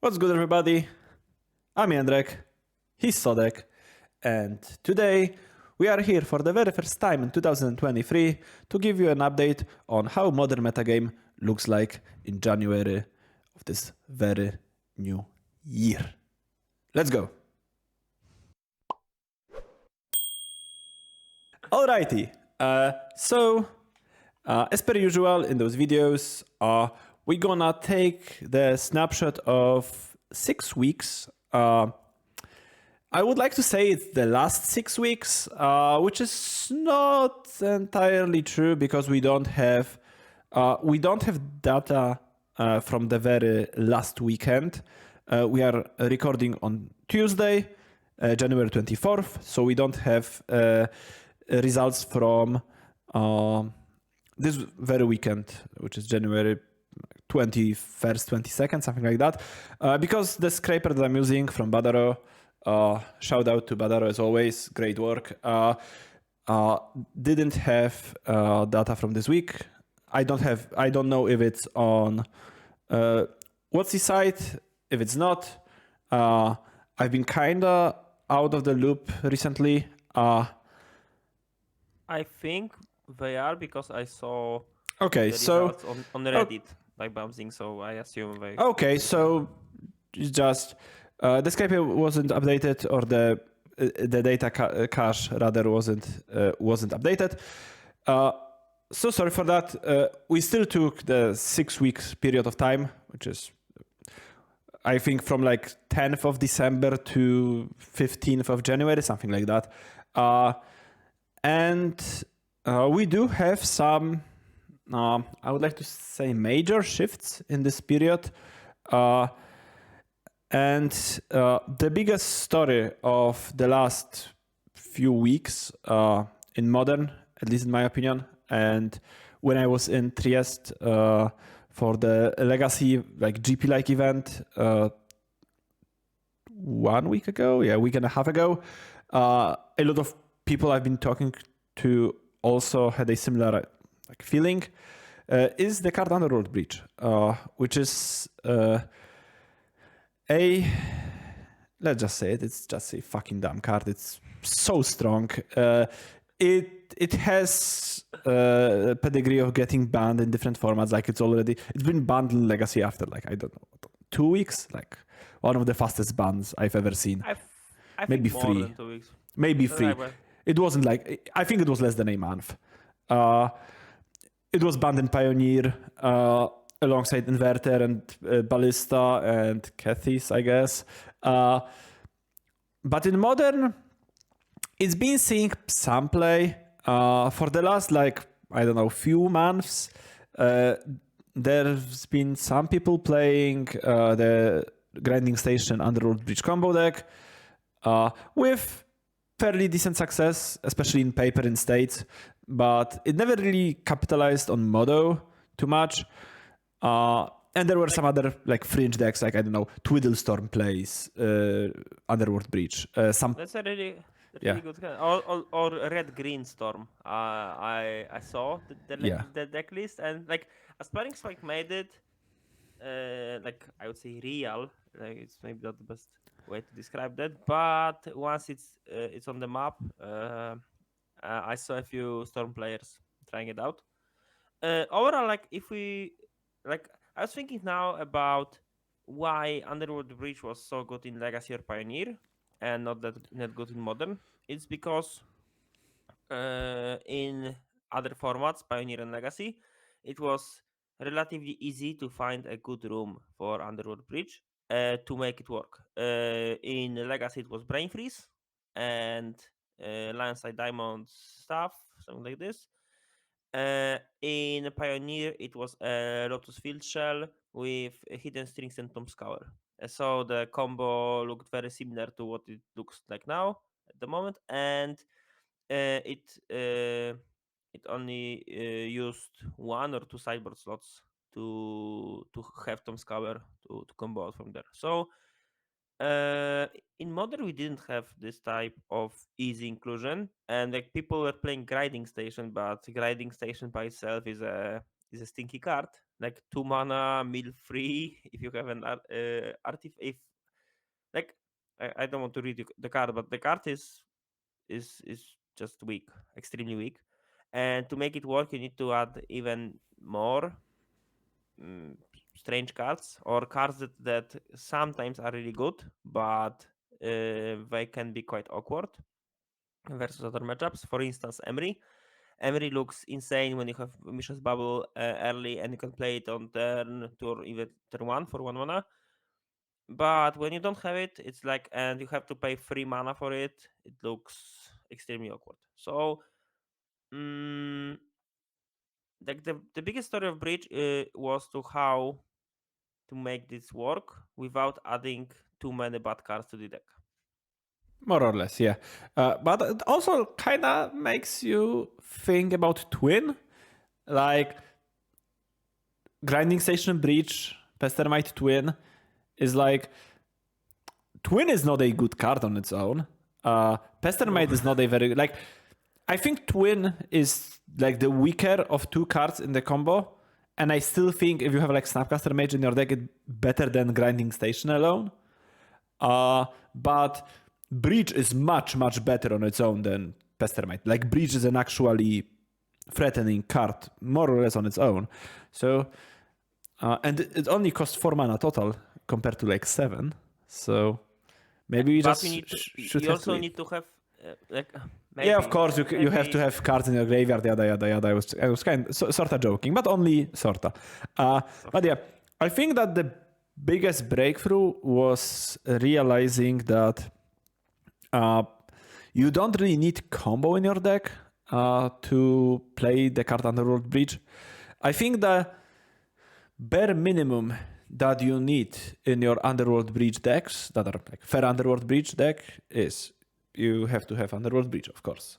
What's good, everybody? I'm Jędrek, he's Sodek, and today we are here for the very first time in 2023 to give you an update on how modern metagame looks like in January of this very new year. Let's go! Alrighty, as per usual in those videos, we're gonna take the snapshot of 6 weeks. I would like to say it's the last 6 weeks, which is not entirely true because we don't have data from the very last weekend. We are recording on Tuesday, January 24th, so we don't have results from this very weekend, which is January 21st, 22nd, something like that. Because the scraper that I'm using from Badaro, shout out to Badaro as always, great work, didn't have data from this week. I don't know if it's on what's the site, if it's not. I've been kinda out of the loop recently. I think they are because I saw Okay, the so results on Reddit by bouncing, so I assume they. Okay, so just the scraper wasn't updated, or the data cache rather wasn't updated. So sorry for that. We still took the 6 weeks period of time, which is I think from like 10th of December to 15th of January, something like that. And we do have some, I would like to say, major shifts in this period. And the biggest story of the last few weeks in Modern, at least in my opinion, and when I was in Trieste for the Legacy like GP-like event 1 week ago, a week and a half ago, a lot of people I've been talking to also had a similar feeling, is the card Underworld Breach, which is let's just say it's just a fucking dumb card. It's so strong. It has a pedigree of getting banned in different formats. Like it's been banned in Legacy after like, I don't know, 2 weeks, like one of the fastest bans I've ever seen. I Maybe think more 3. than 2 weeks. Maybe 3. It wasn't like, I think it was less than a month. It was banned in Pioneer alongside Inverter and Ballista and Kethis, I guess. But in Modern, it's been seeing some play for the last, like, I don't know, few months. There's been some people playing the Grinding Station Underworld Breach combo deck with fairly decent success, especially in paper in States, but it never really capitalized on Modo too much. And there were some other like fringe decks, like I don't know, Twiddlestorm plays Underworld Breach. That's a really good card. Or Red Green Storm. I saw the deck list, and like Aspiring Spike made it like I would say real. Like it's maybe not the best way to describe that, but once it's on the map, I saw a few Storm players trying it out. Overall, like if we like, I was thinking now about why Underworld Breach was so good in Legacy or Pioneer and not good in Modern. It's because in other formats, Pioneer and Legacy, it was relatively easy to find a good room for Underworld Breach to make it work. In Legacy, it was Brain Freeze and Lionside Diamond stuff, something like this. In Pioneer, it was a Lotus Field Shell with Hidden Strings and Tom Scour. So the combo looked very similar to what it looks like now at the moment, and it only used 1 or 2 sideboard slots to have Tom Scour to combo out from there. So in Modern we didn't have this type of easy inclusion, and like people were playing Grinding Station, but Grinding Station by itself is a is a stinky card. Like 2 mana, mill free. If you have an artifact, if like I don't want to read the card, but the card is just weak, extremely weak. And to make it work, you need to add even more strange cards or cards that sometimes are really good, but they can be quite awkward versus other matchups. For instance, Emery. Emery looks insane when you have Mishra's Bubble early and you can play it on turn 2 or even turn 1 for 1 mana. But when you don't have it, it's like, and you have to pay 3 mana for it, it looks extremely awkward. So, like the biggest story of Breach was to how to make this work without adding too many bad cards to the deck. More or less, yeah. But it also kind of makes you think about Twin. Like, Grinding Station Breach, Pestermite Twin is like... Twin is not a good card on its own. Pestermite is not a very... Like, I think Twin is like the weaker of two cards in the combo. And I still think if you have like Snapcaster Mage in your deck, it's better than Grinding Station alone. But Breach is much, much better on its own than Pestermite. Like, Breach is an actually threatening card, more or less on its own. So, and it only costs 4 mana total compared to like 7. So maybe we but just you need to, should you have also to need to have like maybe, yeah, of course you have to have cards in your graveyard, yada yada yada. I was kind of sort of joking, but only sort of. But yeah, I think that the biggest breakthrough was realizing that you don't really need combo in your deck to play the card Underworld Breach. I think the bare minimum that you need in your Underworld Breach decks, that are like fair Underworld Breach deck, is you have to have Underworld Breach, of course.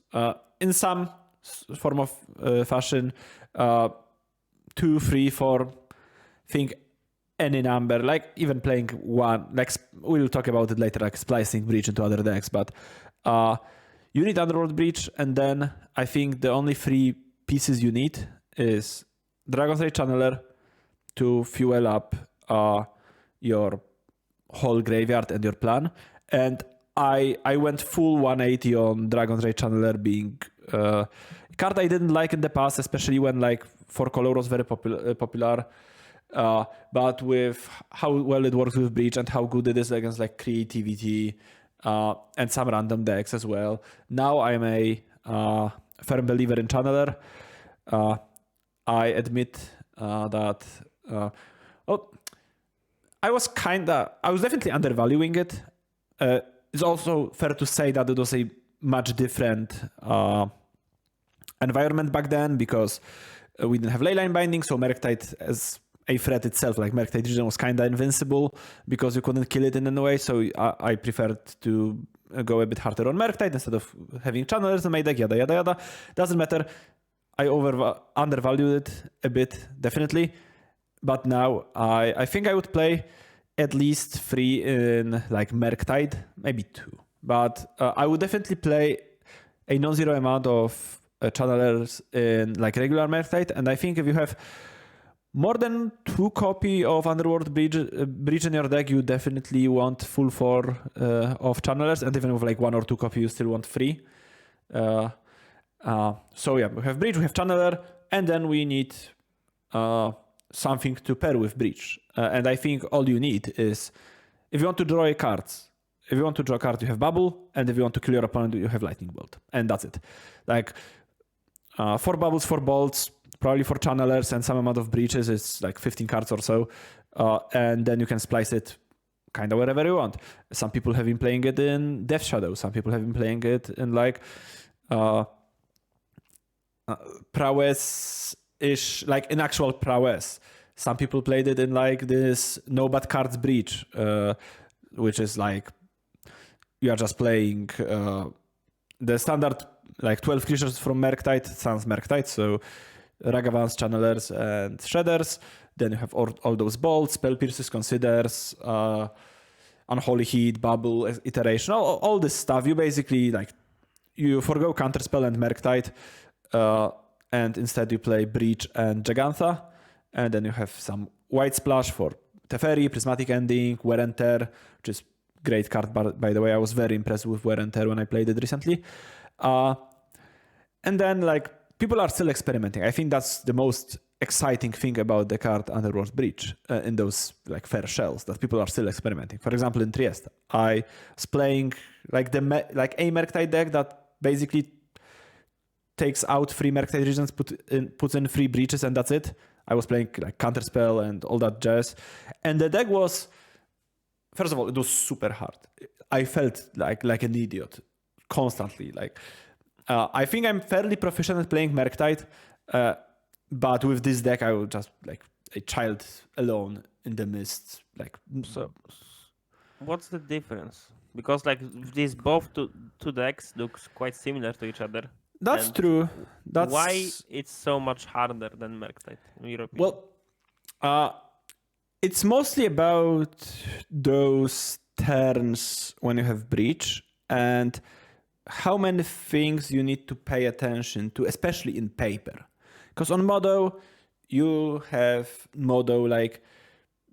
In some form of fashion, 2, 3, 4, think any number, like even playing one, like we'll talk about it later, like splicing Breach into other decks, but you need Underworld Breach, and then I think the only 3 pieces you need is Dragon's Rage Channeler to fuel up your whole graveyard and your plan. And I went full 180 on Dragon's Rage Channeler being a card I didn't like in the past, especially when like 4 color was very popular. But with how well it works with Breach and how good it is against like creativity and some random decks as well. Now I'm a firm believer in Channeler. I admit that I was definitely undervaluing it. It's also fair to say that it was a much different environment back then because we didn't have Leyline Binding, so Murktide as a threat itself, like Murktide Region, was kind of invincible because you couldn't kill it in any way, so I preferred to go a bit harder on Murktide instead of having Channelers in my deck, yada yada yada. Doesn't matter. I undervalued it a bit, definitely. But now I think I would play at least 3 in like Murktide, maybe 2. But I would definitely play a non-zero amount of channelers in like regular Murktide. And I think if you have more than 2 copy of Underworld Breach in your deck, you definitely want full 4 of channelers. And even with like 1 or 2 copy, you still want 3. So yeah, we have Breach, we have Channeler, and then we need something to pair with Breach. And I think all you need is, if you want to draw a card, you have Bubble, and if you want to kill your opponent, you have Lightning Bolt. And that's it. Like 4 bubbles, 4 bolts, probably 4 channelers, and some amount of breaches. It's like 15 cards or so. And then you can splice it kind of wherever you want. Some people have been playing it in Death Shadow. Some people have been playing it in like prowess-ish, like in actual prowess. Some people played it in like this no bad cards breach, which is like you are just playing the standard like 12 creatures from Murktide, sans Murktide, so Ragavans, Channelers, and Shredders. Then you have all those bolts, Spell Pierces, Considers, Unholy Heat, Bubble, Iteration, all this stuff. You basically like you forgo Counterspell and Murktide, and instead you play Breach and Jegantha, and then you have some white splash for Teferi, Prismatic Ending, Wear and Tear, which is great card, by the way. I was very impressed with Wear and Tear when I played it recently. And then like people are still experimenting. I think that's the most exciting thing about the card Underworld Breach in those like fair shells, that people are still experimenting. For example, in Trieste, I was playing like a Merktide deck that basically takes out 3 Merktide regions, puts in 3 breaches, and that's it. I was playing like Counterspell and all that jazz. And the deck was, first of all, it was super hard. I felt like an idiot constantly. Like I think I'm fairly proficient at playing Merktide, but with this deck I was just like a child alone in the mist. Like, so what's the difference? Because like these both two decks looks quite similar to each other. That's true. That's why it's so much harder than Merktide in your opinion? Well, it's mostly about those turns when you have Breach and how many things you need to pay attention to, especially in paper. Because on Modo, you have Modo like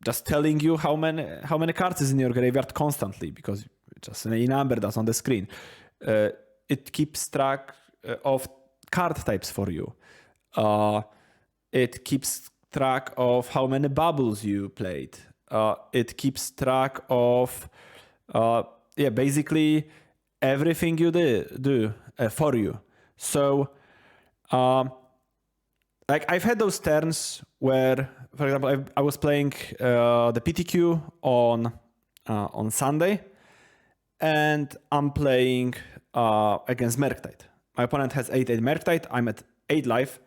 just telling you how many cards is in your graveyard constantly, because it's just a number that's on the screen. It keeps track of card types for you. It keeps track of how many bubbles you played. It keeps track of basically everything you do for you. So like I've had those turns where, for example, I was playing the PTQ on Sunday, and I'm playing against Merktide. My opponent has 8 Merktide. I'm at 8 life.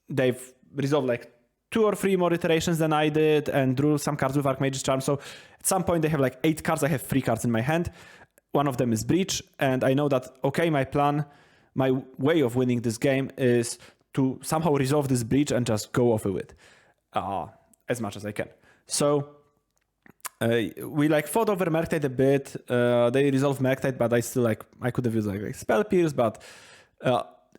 They've resolved like 2 or 3 more iterations than I did and drew some cards with Archmage's Charm. So at some point they have like 8 cards. I have 3 cards in my hand. One of them is Breach. And I know that, okay, my plan, my way of winning this game is to somehow resolve this Breach and just go off with it as much as I can. So we like fought over Merktide a bit. They resolved Merktide, but I could have used like Spell Pierce, but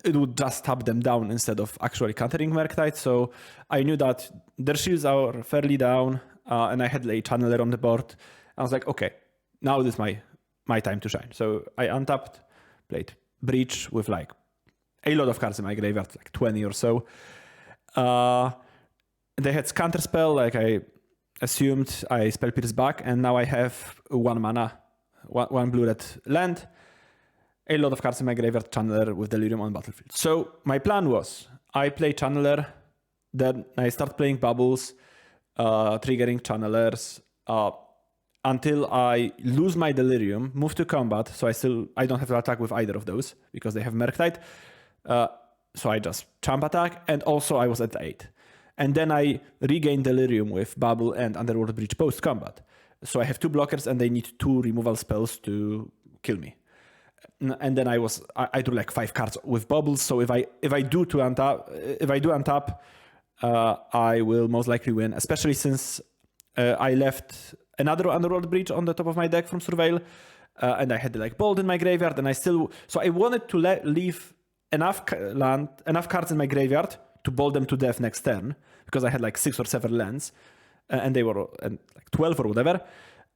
it would just tap them down instead of actually countering Merktide. So I knew that their shields are fairly down, and I had a Channeler on the board. I was like, okay, now this is my time to shine. So I untapped, played Breach with like a lot of cards in my graveyard, like 20 or so. They had Counterspell, like I assumed I Spell Pierce back, and now I have 1 mana, one blue-red land, a lot of cards in my graveyard, Channeler with Delirium on battlefield. So my plan was, I play Channeler, then I start playing Bubbles, triggering Channelers, until I lose my Delirium, move to combat, so I don't have to attack with either of those, because they have Merktide. So I just Champ attack, and also I was at 8. And then I regain Delirium with Bubble and Underworld Breach post-combat. So I have 2 blockers, and they need 2 removal spells to kill me. And then I drew like 5 cards with Bubbles. So if I do untap, I will most likely win. Especially since I left another Underworld Breach on the top of my deck from Surveil, and I had like Bold in my graveyard, and I wanted to leave enough cards in my graveyard to bolt them to death next turn, because I had like 6 or 7 lands, and they were like 12 or whatever.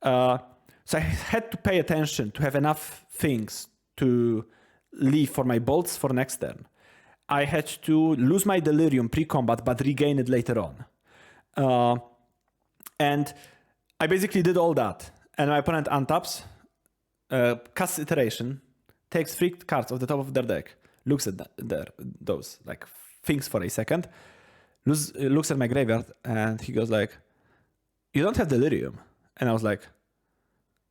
So I had to pay attention to have enough things to leave for my bolts for next turn. I had to lose my Delirium pre-combat, but regain it later on. And I basically did all that. And my opponent untaps, casts Iteration, takes 3 cards off the top of their deck, looks at those like things for a second, looks at my graveyard, and he goes like, "You don't have Delirium." And I was like,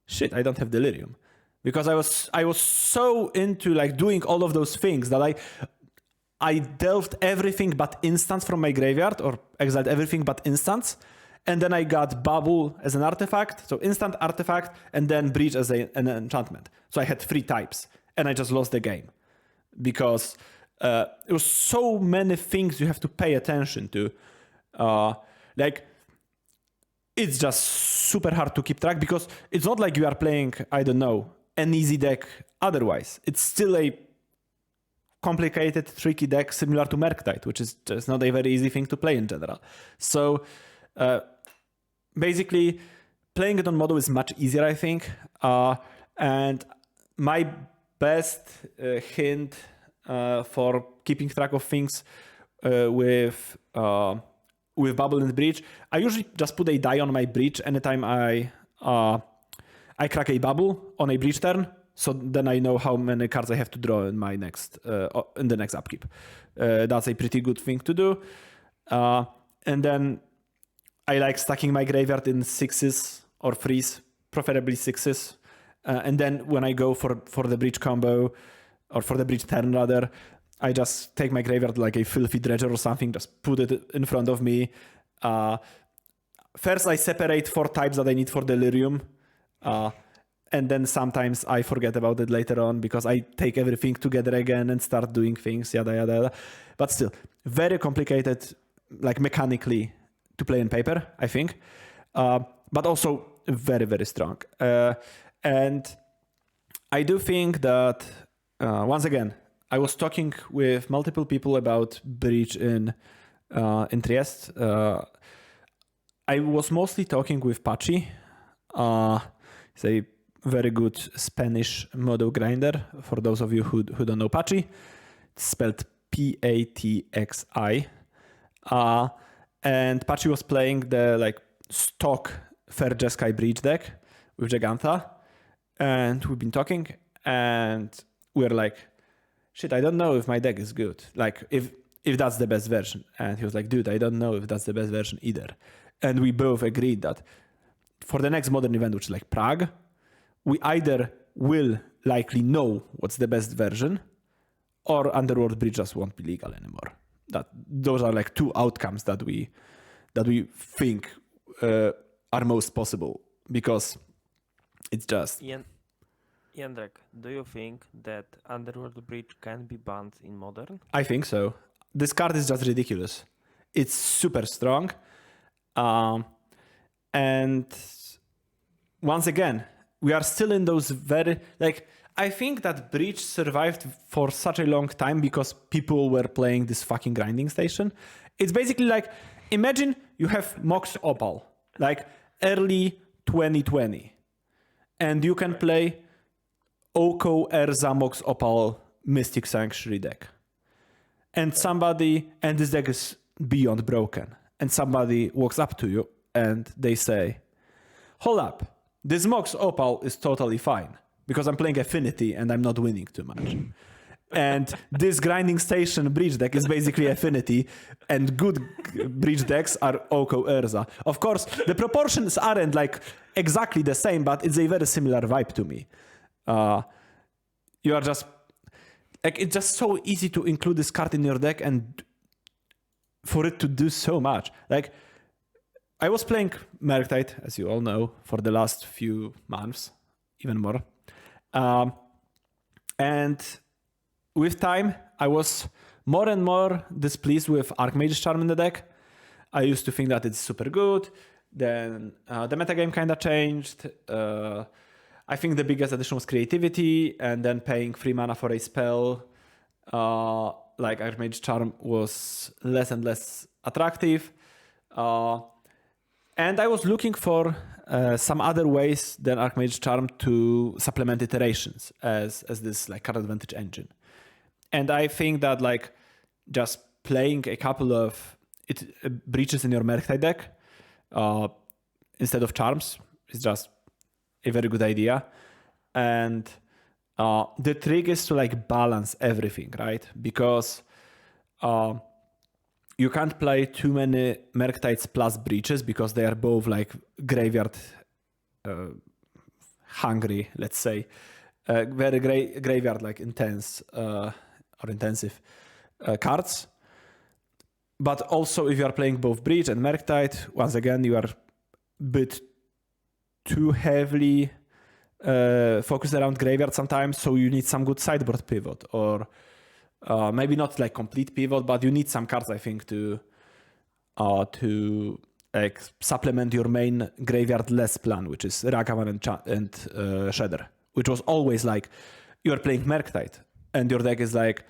"Shit, I don't have Delirium." Because I was so into like doing all of those things that I delved everything but instants from my graveyard, or exiled everything but instants. And then I got Bubble as an artifact, so instant artifact, and then Breach as an enchantment. So I had 3 types, and I just lost the game. Because it was so many things you have to pay attention to. Like, it's just super hard to keep track, because it's not like you are playing, I don't know, an easy deck otherwise. It's still a complicated, tricky deck similar to Murktide, which is just not a very easy thing to play in general. So basically, playing it on Modo is much easier, I think. And my best hint for keeping track of things with Bubble and Breach, I usually just put a die on my Breach anytime I crack a Bubble on a Breach turn. So then I know how many cards I have to draw in my next in the next upkeep. That's a pretty good thing to do. And then I like stacking my graveyard in 6s or 3s, preferably 6s. And then when I go for the Breach combo, or for the Breach turn rather, I just take my graveyard like a filthy dredger or something, just put it in front of me. First I separate 4 types that I need for Delirium. And then sometimes I forget about it later on because I take everything together again and start doing things, yada, yada, yada. But still, very complicated, like mechanically, to play in paper, I think. But also very, very strong. And I do think that, once again, I was talking with multiple people about Breach in Trieste. I was mostly talking with Pachi. He's a very good Spanish Modo grinder. For those of you who don't know Pachi, it's spelled Patxi. And Pachi was playing the like stock Fair Jeskai Breach deck with Gigantha. And we've been talking and we're like, shit, I don't know if my deck is good. Like if that's the best version. And he was like, dude, I don't know if that's the best version either. And we both agreed that for the next modern event, which is like Prague, we either will likely know what's the best version or Underworld Breach just won't be legal anymore. Those are like 2 outcomes that we think are most possible because it's just... Jędrek, do you think that Underworld Breach can be banned in Modern? I think so. This card is just ridiculous. It's super strong. And once again, we are still in those very... Like, I think that Breach survived for such a long time because people were playing this fucking grinding station. It's basically like, imagine you have Mox Opal, like early 2020. And you can play Oko Erza Mox Opal Mystic Sanctuary deck. And this deck is beyond broken. And somebody walks up to you and they say, hold up, this Mox Opal is totally fine because I'm playing Affinity and I'm not winning too much. And this Grinding Station Breach deck is basically Affinity, and good Breach decks are Oko Urza. Of course, the proportions aren't like exactly the same, but it's a very similar vibe to me. You are just like, it's just so easy to include this card in your deck and for it to do so much. Like, I was playing Murktide, as you all know, for the last few months, even more. And with time, I was more and more displeased with Archmage's Charm in the deck. I used to think that it's super good. Then the metagame kind of changed. I think the biggest addition was creativity, and then paying 3 mana for a spell like Archmage's Charm was less and less attractive. And I was looking for some other ways than Archmage's Charm to supplement iterations as this like card advantage engine. And I think that like just playing a couple of breaches in your Murktide deck instead of charms is just a very good idea. And the trick is to like balance everything, right? Because you can't play too many Murktides plus breaches because they are both like graveyard hungry, let's say. Very graveyard like intense or intensive cards. But also if you are playing both Breach and Murktide, once again, you are a bit too heavily focused around graveyard sometimes, so you need some good sideboard pivot, or maybe not like complete pivot, but you need some cards, I think, to like supplement your main graveyard-less plan, which is Ragavan and Shredder, which was always like, you are playing Murktide, and your deck is like,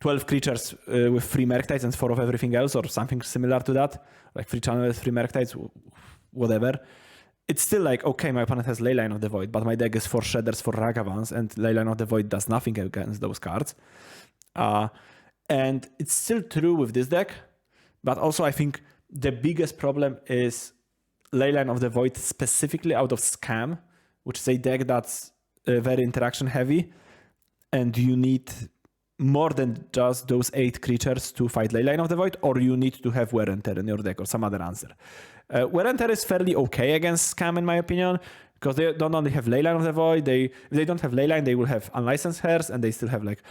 12 creatures with 3 Merctides and 4 of everything else, or something similar to that, like 3 channels, 3 Merctides, whatever, it's still like, okay, my opponent has Leyline of the Void, but my deck is 4 Shredders, 4 Ragavans, and Leyline of the Void does nothing against those cards. And it's still true with this deck, but also I think the biggest problem is Leyline of the Void specifically out of Scam, which is a deck that's very interaction heavy, and you need more than just those 8 creatures to fight Leyline of the Void, or you need to have Wear and Tear in your deck or some other answer. Wear and Tear is fairly okay against Scam in my opinion, because they don't only have Leyline of the Void, if they don't have Leyline, they will have Unlicensed Hairs, and they still have like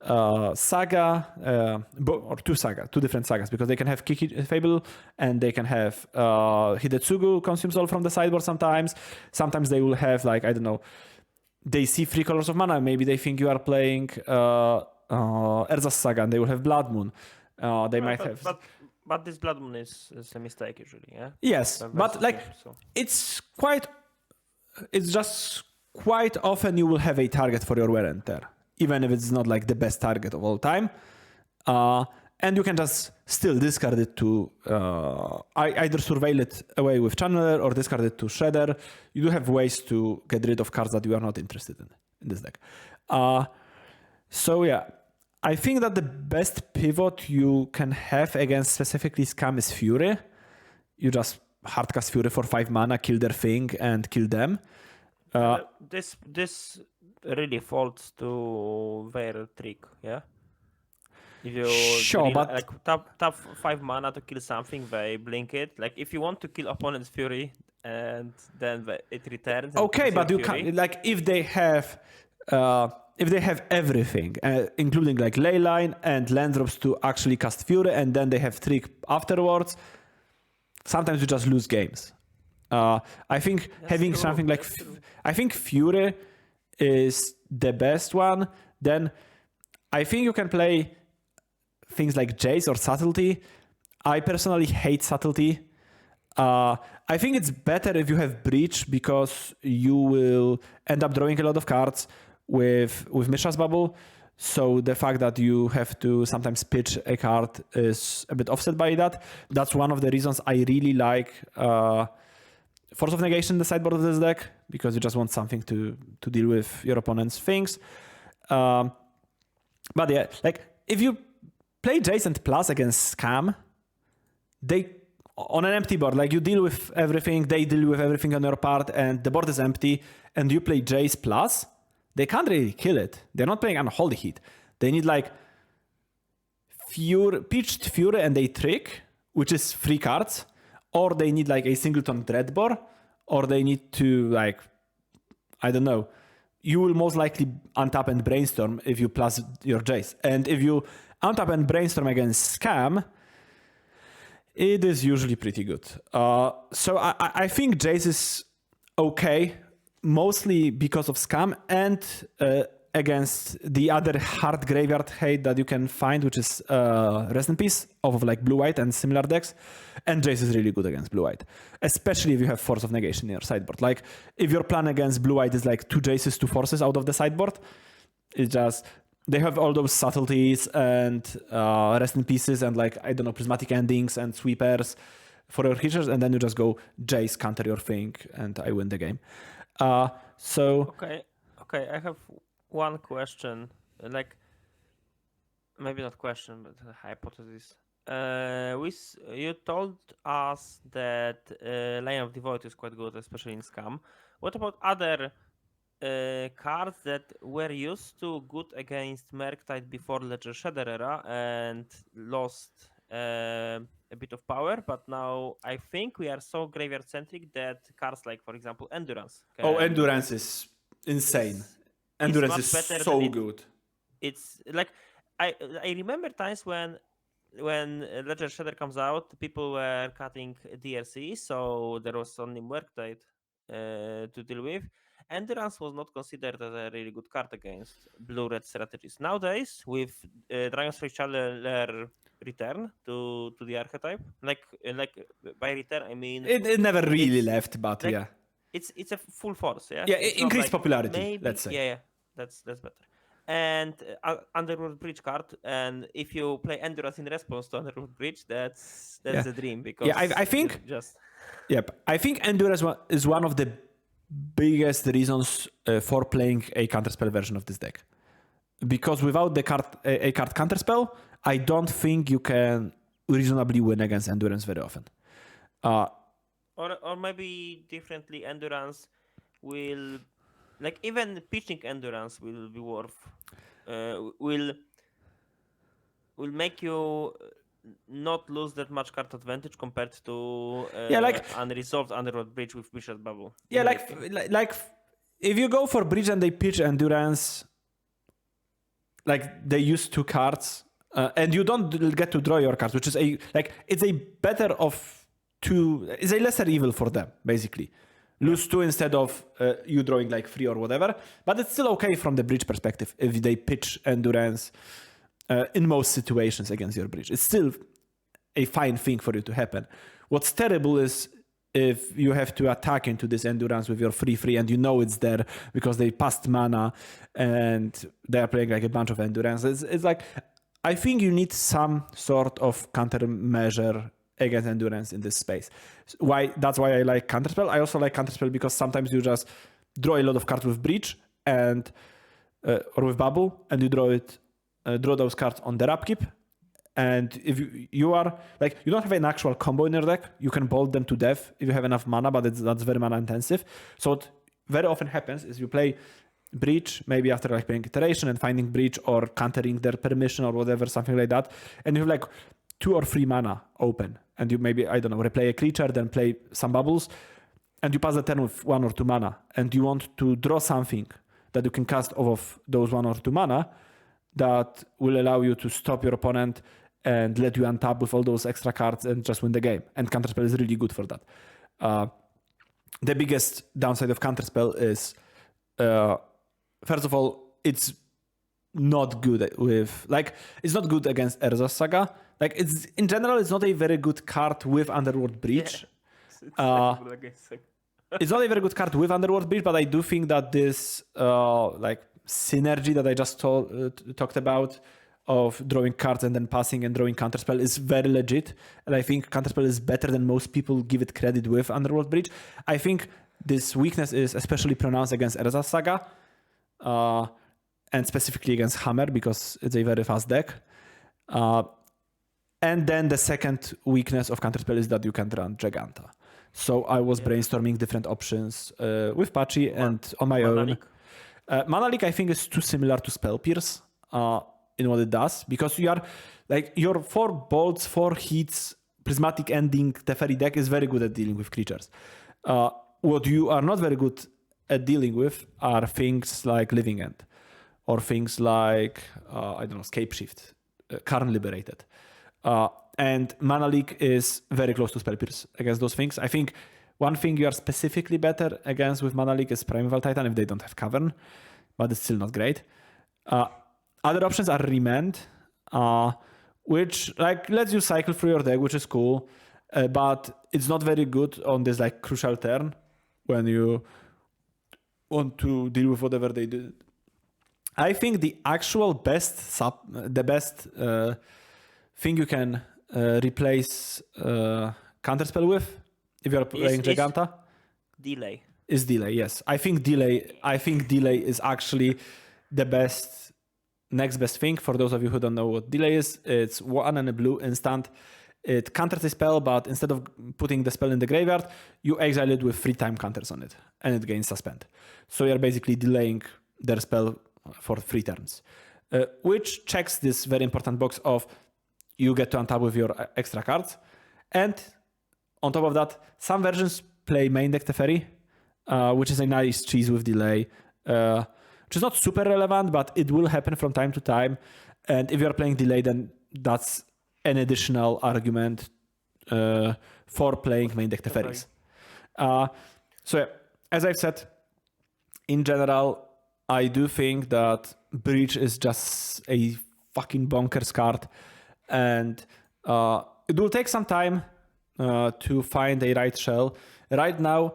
Saga, or 2 different sagas, because they can have Kiki Fable and they can have Hidetsugu consumes all from the sideboard sometimes. Sometimes they will have like, I don't know, they see 3 colors of mana, maybe they think you are playing Erza's Saga and they will have Blood Moon. But this Blood Moon is a mistake usually, yeah? Yes, but like it's just quite often you will have a target for your Wear and Tear, even if it's not like the best target of all time. And you can just still discard it to either surveil it away with Channeler or discard it to Shredder. You do have ways to get rid of cards that you are not interested in this deck. So yeah, I think that the best pivot you can have against specifically Scam is Fury. You just hardcast Fury for 5 mana, kill their thing, and kill them. This really falls to their trick, yeah? If you sure, but like tap 5 mana to kill something, they blink it. Like if you want to kill opponent's Fury and then it returns. Okay, but you can't, like if they have everything, including like Leyline and land drops to actually cast Fury, and then they have trick afterwards, sometimes you just lose games. I think having something like I think Fury is the best one. Then I think you can play things like Jace or Subtlety. I personally hate Subtlety. I think it's better if you have Breach, because you will end up drawing a lot of cards with Mishra's Bubble. So the fact that you have to sometimes pitch a card is a bit offset by that. That's one of the reasons I really like Force of Negation in the sideboard of this deck, because you just want something to deal with your opponent's things. But yeah, like if you play Jace and Plus against Scam, they on an empty board, like you deal with everything, they deal with everything on your part, and the board is empty, and you play Jace Plus, they can't really kill it. They're not playing Unholy Heat. They need like Pitched Fury and a Trick, which is 3 cards, or they need like a Singleton Dreadbore, or they need to like, I don't know, you will most likely untap and Brainstorm if you plus your Jace. And if you untap and Brainstorm against Scam, it is usually pretty good. So I think Jace is okay, mostly because of Scam and against the other hard graveyard hate that you can find, which is Rest in Peace off of like Blue-White and similar decks. And Jace is really good against Blue-White, especially if you have Force of Negation in your sideboard. Like if your plan against Blue-White is like 2 Jaces, 2 Forces out of the sideboard, it's just, they have all those subtleties and Rest in Pieces and like, I don't know, Prismatic Endings and Sweepers for your creatures, and then you just go Jace, counter your thing, and I win the game. Okay, I have one question, like maybe not question, but a hypothesis. You told us that Line of the Void is quite good, especially in Scam. What about other cards that were used to good against Merctide before Ledger Shredder era and lost a bit of power, but now I think we are so graveyard centric that cards like, for example, Endurance. Endurance is insane. Endurance is so good. It's like I remember times when Ledger Shredder comes out, people were cutting DRC, so there was only Merctide to deal with. Endurance was not considered as a really good card against blue-red strategies. Nowadays, with Dragon's Face Channeler return to the archetype, like by return I mean it never really left, but like, it's a full force, yeah. Yeah, it's increased like popularity. maybe, let's say. Yeah, that's better. and Underworld Breach card. And if you play Endurance in response to Underworld Breach, that's the dream, because I think just I think Endurance is one of the biggest reasons for playing a counterspell version of this deck, because without the card counterspell, I don't think you can reasonably win against Endurance very often. Or maybe differently, Endurance will, like, even pitching Endurance will be worth, will make you not lose that much card advantage compared to unresolved Underworld Breach with Bishop Bubble. Like if you go for Breach and they pitch Endurance, like they use 2 cards, and you don't get to draw your cards, which is it's a better of 2, it's a lesser evil for them, basically. Lose 2 instead of you drawing like 3 or whatever, but it's still okay from the Breach perspective if they pitch Endurance in most situations against your Breach. It's still a fine thing for it to happen. What's terrible is if you have to attack into this Endurance with your 3/3 and you know it's there because they passed mana and they're playing like a bunch of Endurance. It's like, I think you need some sort of countermeasure against Endurance in this space. That's why I like Counterspell. I also like Counterspell because sometimes you just draw a lot of cards with Breach and or with Bubble, and you draw those cards on their upkeep. And if you are like, you don't have an actual combo in your deck, you can bolt them to death if you have enough mana, but that's very mana intensive. So what very often happens is you play Breach, maybe after like playing Iteration and finding Breach or countering their permission or whatever, something like that, and you have like 2 or 3 mana open, and you maybe, I don't know, replay a creature, then play some bubbles, and you pass the turn with 1 or 2 mana, and you want to draw something that you can cast off of those 1 or 2 mana that will allow you to stop your opponent and let you untap with all those extra cards and just win the game. And Counterspell is really good for that. The biggest downside of Counterspell is, first of all, it's not good with, like, it's not good against Urza's Saga. Like, it's, in general, it's not a very good card with Underworld Breach. Yeah. It's not a very good card with Underworld Breach, but I do think that this, like, synergy that I just talked about of drawing cards and then passing and drawing Counterspell is very legit. And I think Counterspell is better than most people give it credit with Underworld Breach. I think this weakness is especially pronounced against Urza's Saga, and specifically against Hammer, because it's a very fast deck. And then the second weakness of Counterspell is that you can run Giganta. So I was brainstorming different options with Patchy and on my own. Mana Leak, I think, is too similar to Spell Pierce in what it does, because you are like, your 4 bolts, 4 hits, prismatic ending Teferi deck is very good at dealing with creatures. What you are not very good at dealing with are things like Living End, or things like I don't know, Scapeshift, Karn Liberated. And Mana Leak is very close to Spell Pierce against those things. I think one thing you are specifically better against with Mana Leak is Primeval Titan if they don't have Cavern, but it's still not great. Other options are Remand, which like lets you cycle through your deck, which is cool, but it's not very good on this like crucial turn when you want to deal with whatever they did. I think the actual best thing you can replace Counterspell with, if you're playing Giganta, Delay. Is delay. Yes, I think delay is actually the next best thing. For those of you who don't know what delay is, it's 1 and a blue instant. It counters a spell, but instead of putting the spell in the graveyard, you exile it with 3 time counters on it, and it gains suspend. So you're basically delaying their spell for 3 turns, which checks this very important box of you get to untap with your extra cards. And on top of that, some versions play main deck Teferi, which is a nice cheese with delay, which is not super relevant, but it will happen from time to time. And if you're playing delay, then that's an additional argument for playing main deck Teferis. So yeah, as I've said, in general, I do think that Breach is just a fucking bonkers card, and it will take some time to find a right shell. Right now,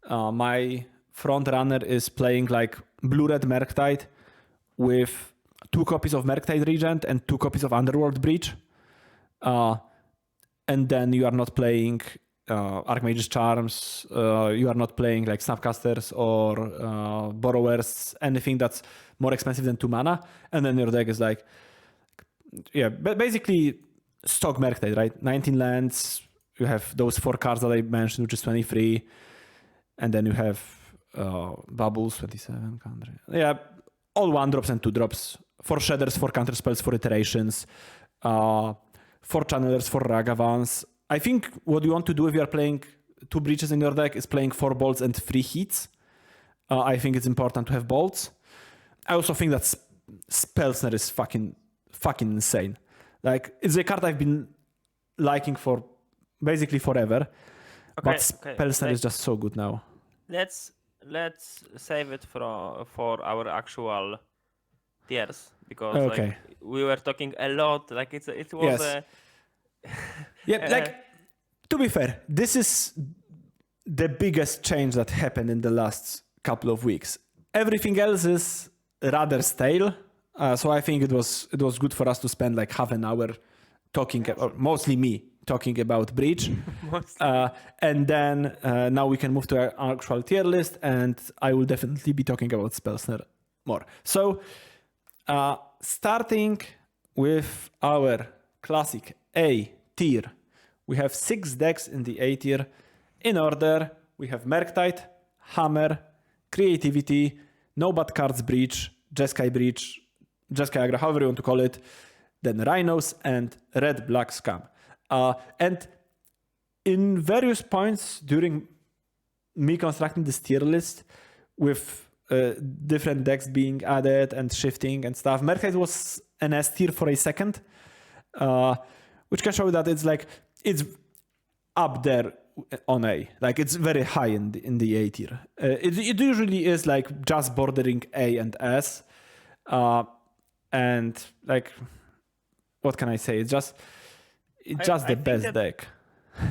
my front runner is playing like blue-red Murktide with 2 copies of Merktide Regent and 2 copies of Underworld Breach. And then you are not playing Archmage's Charms, you are not playing like Snapcasters or Borrowers, anything that's more expensive than 2 mana. And then your deck is like, basically stock Merktide, right? 19 lands, you have those 4 cards that I mentioned, which is 23. And then you have Bubbles, 27, country. Yeah, all 1-drops and 2-drops. 4 Shadders, 4 counter spells, 4 iterations. 4 Channelers, 4 Ragavans. I think what you want to do if you are playing 2 Breaches in your deck is playing 4 Bolts and 3 Hits. I think it's important to have Bolts. I also think that Spellsnare is fucking insane. Like, it's a card I've been liking for basically forever. But Spellsnare is just so good now. Let's save it for our actual tiers, because like we were talking a lot. Like it was yes. Like, to be fair, this is the biggest change that happened in the last couple of weeks. Everything else is rather stale. So I think it was good for us to spend like half an hour talking, or mostly me talking about Breach. And then now we can move to our actual tier list, and I will definitely be talking about Spellsnare more. So starting with our classic A tier, we have 6 decks in the A tier. In order, we have Merktide, Hammer, Creativity, No Bad Cards Breach, Jeskai Breach, Jeskai Aggro, however you want to call it, then Rhinos, and Red-Black Scum. And in various points during me constructing this tier list, with different decks being added and shifting and stuff, Merktide was an S tier for a second, which can show that it's up there on A. Like, it's very high in the A tier. It usually is like just bordering A and S. And like, what can I say? It's just the best deck.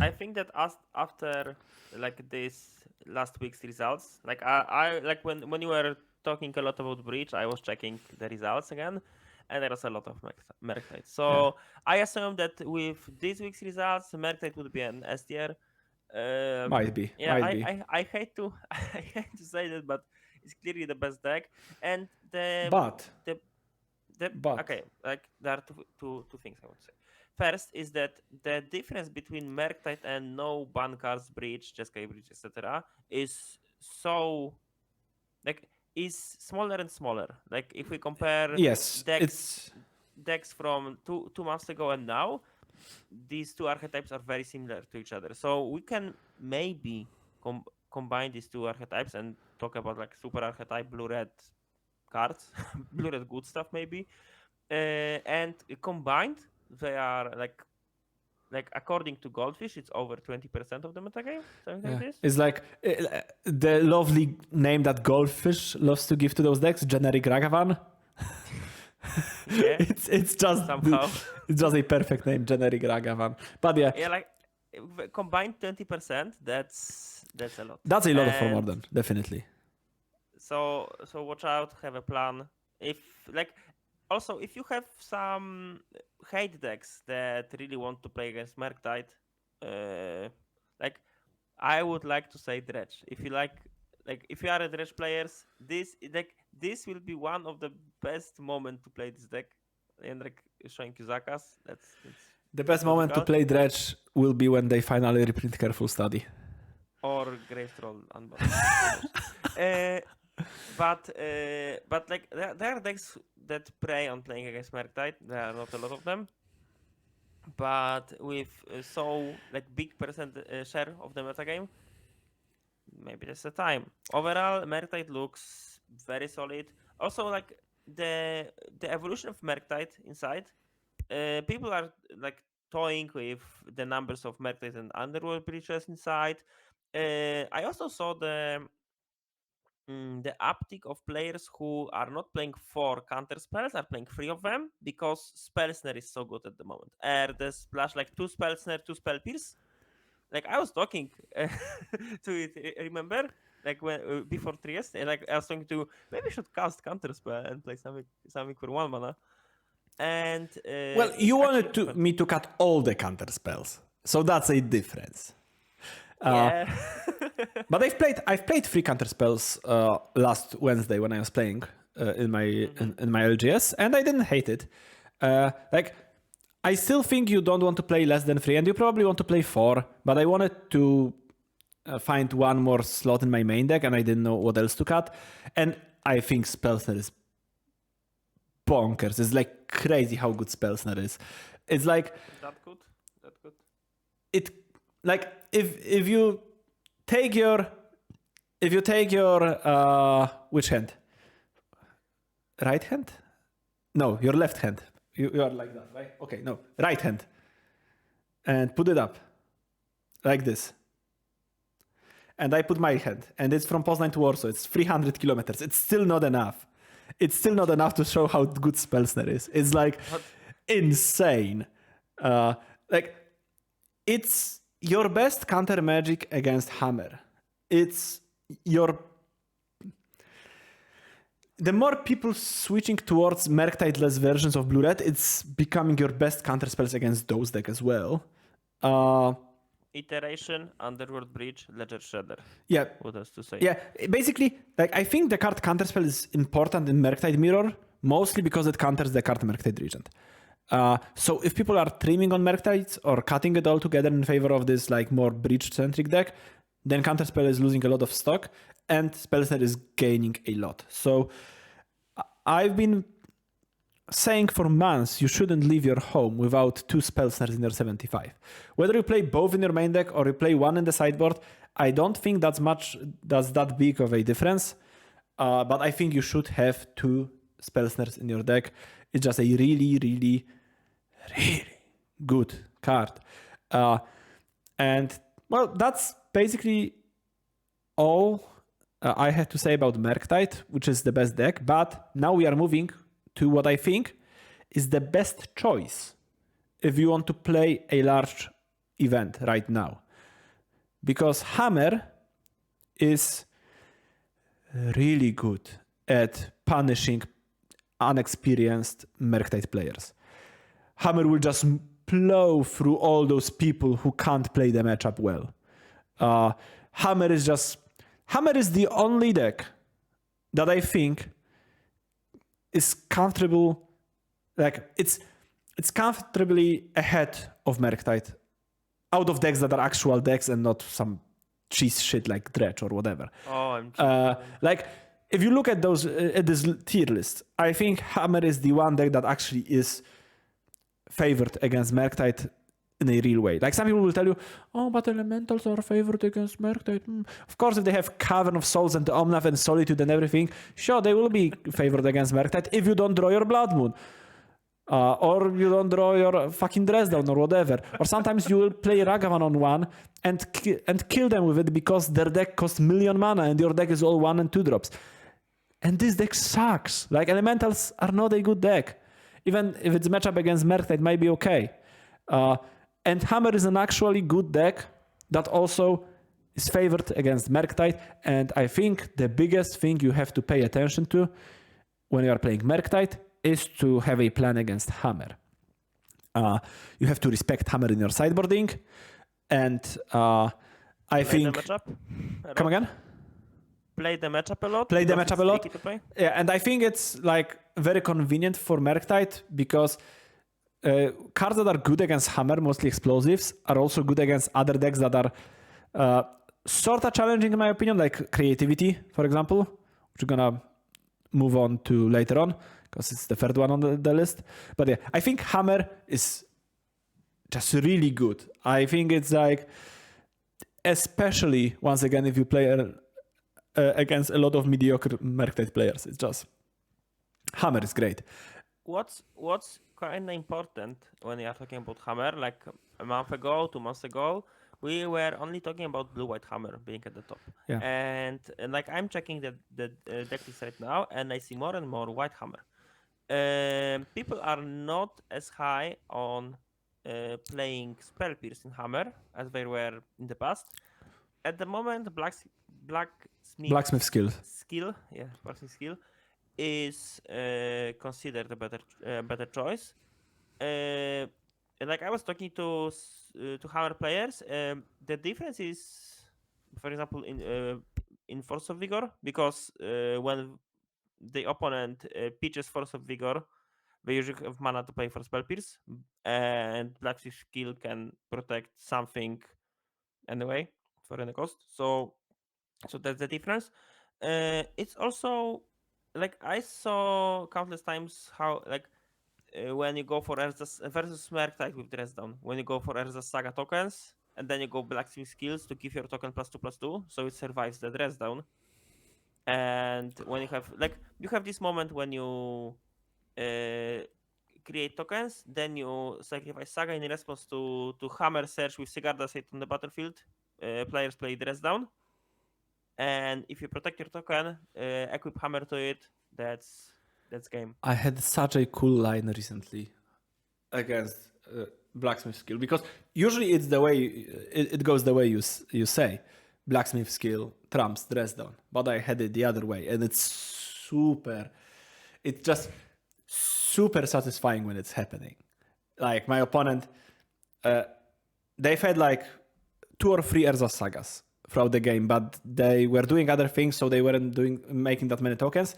I think that after like this last week's results, like I like when you were talking a lot about Breach, I was checking the results again, and there was a lot of Merktide. So I assume that with this week's results, Merktide would be an S tier. Might be. I hate to say that, but it's clearly the best deck. And okay, like there are two things I want to say. First is that the difference between Merktide and no ban cards Breach, Jeskai Breach, etc. is so is smaller and smaller. Like, if we compare decks from two months ago and now, these two archetypes are very similar to each other. So we can maybe combine these two archetypes and talk about like super archetype blue-red cards, blue-red good stuff maybe. And combined, they are like according to Goldfish, it's over 20% of the metagame. Something like this. It's like the lovely name that Goldfish loves to give to those decks, generic Ragavan. Yeah, it's just somehow it's just a perfect name, generic Ragavan. But yeah, like combined 20%. That's a lot. That's a lot for Modern, definitely. So watch out. Have a plan. Also, if you have some hate decks that really want to play against Merktide, I would like to say Dredge. If you if you are a Dredge players, this will be one of the best moment to play this deck. And showing Yuzakas, that's the best moment to play Dredge will be when they finally reprint Careful Study. Or Grave Troll Unbound. But there are decks that prey on playing against Merktide. There are not a lot of them, but with so big share of the metagame, maybe that's the time. Overall, Merktide looks very solid. Also, the evolution of Merktide inside, people are toying with the numbers of Merktide and Underworld Breaches inside. I also saw the uptick of players who are not playing 4 counter spells, are playing 3 of them, because Spellsnare is so good at the moment. The splash 2 Spellsnare, 2 Spell Pierce. I was talking to it, remember? like when before Trieste, and like I was thinking to maybe I should cast Counterspell and play something for 1 mana. And well, you wanted actually, me to cut all the counter spells, so that's a difference. yeah. But I've played 3 counter spells last Wednesday when I was playing in my in my LGS, and I didn't hate it. Like, I still think you don't want to play less than 3, and you probably want to play 4. But I wanted to find one more slot in my main deck, and I didn't know what else to cut. And I think Spellsnare is bonkers. It's like crazy how good Spellsnare is. It's like That good. it, like, if you take your which hand? Right hand? No, your left hand. You are like that, right? Okay, no, right hand. And put it up like this. And I put my hand, and it's from Poznań to Warsaw. It's 300 kilometers. It's still not enough. It's still not enough to show how good Spellsnare is. It's like insane. Like, it's your best counter magic against Hammer. It's your... The more people switching towards Merktide-less versions of Blue-Red, it's becoming your best counter spells against those deck as well. Iteration, Underworld Breach, Ledger Shredder. Yeah. What else to say? Yeah, basically, like, I think the card Counterspell is important in Merktide Mirror, mostly because it counters the card Merktide Regent. So if people are trimming on Merktides or cutting it all together in favor of this like more breach-centric deck, then Counterspell is losing a lot of stock, and Spellsnare is gaining a lot. So I've been saying for months you shouldn't leave your home without 2 Spellsnares in your 75. Whether you play both in your main deck or you play one in the sideboard, I don't think that's that big of a difference. But I think you should have 2 Spellsnares in your deck. It's just a really, really, really good card. And, well, that's basically all I had to say about Merktide, which is the best deck. But now we are moving to what I think is the best choice if you want to play a large event right now. Because Hammer is really good at punishing unexperienced Merktide players. Hammer will just plow through all those people who can't play the matchup well. Hammer is the only deck that I think is comfortable, like it's comfortably ahead of Merktide, out of decks that are actual decks and not some cheese shit like Dredge or whatever. Like, if you look at those at this tier list, I think Hammer is the one deck that actually is favored against Merktide in a real way. Like, some people will tell you, oh, but elementals are favored against Merktide. Of course, if they have Cavern of Souls and Omnath and Solitude and everything, sure, they will be favored against Merktide if you don't draw your Blood Moon. Or you don't draw your fucking Dresdown or whatever. Or sometimes you will play Ragavan on 1 and kill them with it because their deck costs 1,000,000 mana and your deck is all 1 and 2 drops. And this deck sucks. Like, elementals are not a good deck. Even if it's matchup against Merktide, it might be okay. And Hammer is an actually good deck that also is favored against Merktide. And I think the biggest thing you have to pay attention to when you are playing Merktide is to have a plan against Hammer. You have to respect Hammer in your sideboarding. And I think... Come again? Play the matchup a lot. Play the matchup a lot. Yeah, and I think it's like very convenient for Merktide because cards that are good against Hammer, mostly explosives, are also good against other decks that are sort of challenging in my opinion, like Creativity, for example, which we're gonna move on to later on because it's the third one on the list. But yeah, I think Hammer is just really good. I think it's like, especially once again, if you play against a lot of mediocre Merktide players, it's just Hammer is great. What's kind of important when you are talking about Hammer? Like a month ago, 2 months ago, we were only talking about blue-white Hammer being at the top. Yeah. And like I'm checking the deck list right now, and I see more and more white Hammer. People are not as high on playing Spell Piercing Hammer as they were in the past. At the moment, Blacksmith skill. Blacksmith skill is considered a better choice. Like I was talking to Hammer players, the difference is, for example, in Force of Vigor, because when the opponent pitches Force of Vigor, they usually have mana to pay for Spell Pierce, and Blacksmith skill can protect something anyway for any cost. So that's the difference. It's also like I saw countless times how like when you go for Urza's versus Merktide with Dress Down, when you go for Urza's Saga tokens, and then you go Blacksmith skills to give your token +2/+2, so it survives the Dress Down. And when you have this moment when you create tokens, then you sacrifice Saga in response to Hammer Search with Sigarda set on the battlefield. Players play Dress Down, and if you protect your token, equip Hammer to it. That's game. I had such a cool line recently against Blacksmith skill, because usually it's the way it goes the way you say Blacksmith skill trumps Dress Down, but I had it the other way, and it's just super satisfying when it's happening. Like my opponent, they've had like 2 or 3 Urza Sagas throughout the game, but they were doing other things, so they weren't making that many tokens.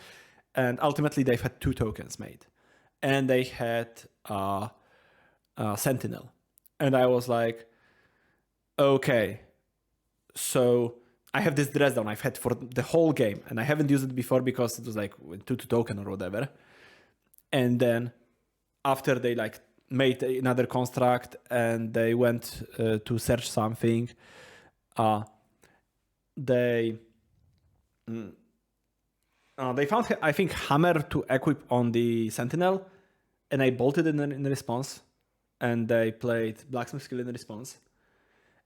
And ultimately, they've had 2 tokens made, and they had Sentinel. And I was like, okay, so I have this Dress Down I've had for the whole game, and I haven't used it before because it was like 2 token or whatever. And then after they like made another construct and they went to search something, they found, I think, Hammer to equip on the Sentinel, and I bolted in response, and they played Blacksmith skill in response,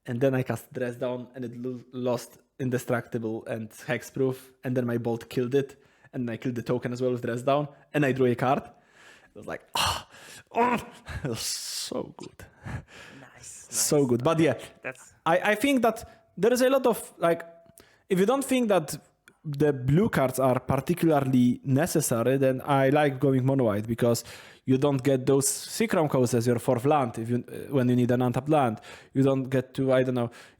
and then I cast Dress Down, and it lost Indestructible and Hexproof, and then my bolt killed it, and I killed the token as well with Dress Down, and I drew a card. It was like, it was so good. Nice. So good. But yeah, I think that there is a lot of, like, if you don't think that the blue cards are particularly necessary, then I like going mono white, because you don't get those Seacrom codes as your 4th land when you need an untapped land. You don't get to, you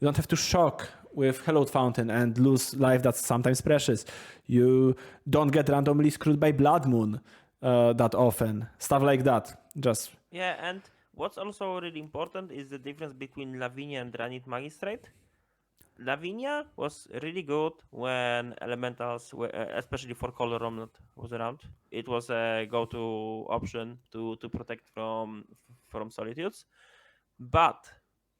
don't have to shock with Hallowed Fountain and lose life that's sometimes precious. You don't get randomly screwed by Blood Moon that often. Stuff like that. Yeah, and what's also really important is the difference between Lavinia and Dranith Magistrate. Lavinia was really good when Elementals, especially for Color Remnant, was around. It was a go-to option to protect from Solitudes. But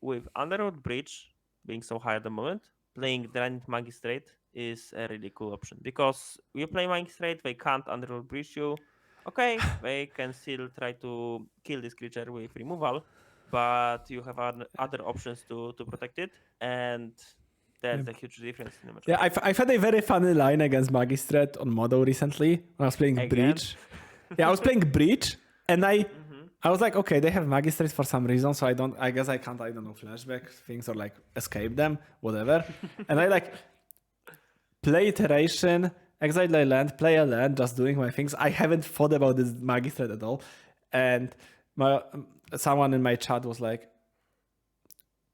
with Underworld Breach being so high at the moment, playing Dranith Magistrate is a really cool option, because you play Magistrate, they can't Underworld Breach you. Okay, they can still try to kill this creature with removal, but you have other options to protect it, and that's a huge difference in the match. Yeah, I've had a very funny line against Magistrate on Modo recently when I was playing Breach. Yeah, I was playing Breach, and I was like, okay, they have Magistrates for some reason, so I guess I can't, flashback things or like escape them, whatever. And I like play Iteration, exile a land, play a land, just doing my things. I haven't thought about this Magistrate at all. And someone in my chat was like,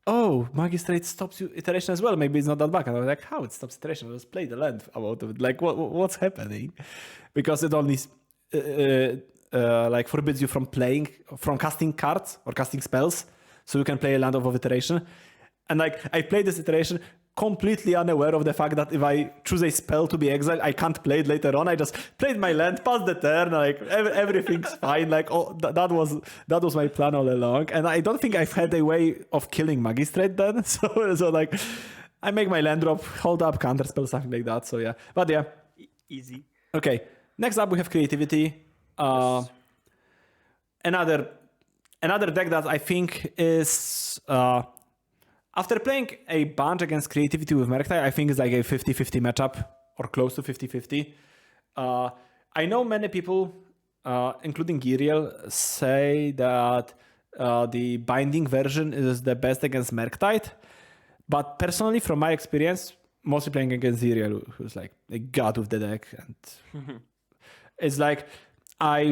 oh, Magistrate stops you Iteration as well. Maybe it's not that bad. And I was like, how it stops Iteration? I just play the land about it. Like, what's happening? Because it only like forbids you from casting cards or casting spells, so you can play a land of Iteration. And like, I played this Iteration completely unaware of the fact that if I choose a spell to be exiled, I can't play it later on. I just played my land, passed the turn, like everything's fine. Like, that was my plan all along. And I don't think I've had a way of killing Magistrate then. So like, I make my land drop, hold up, counterspell, something like that. So yeah, but yeah, easy. Okay, next up we have Creativity. Yes. Another deck that I think is after playing a bunch against Creativity with Merktide, I think it's like a 50-50 matchup, or close to 50-50. I know many people, including Giriel, say that the binding version is the best against Merktide. But personally, from my experience, mostly playing against Ziriel, who's like a god with the deck, and it's like I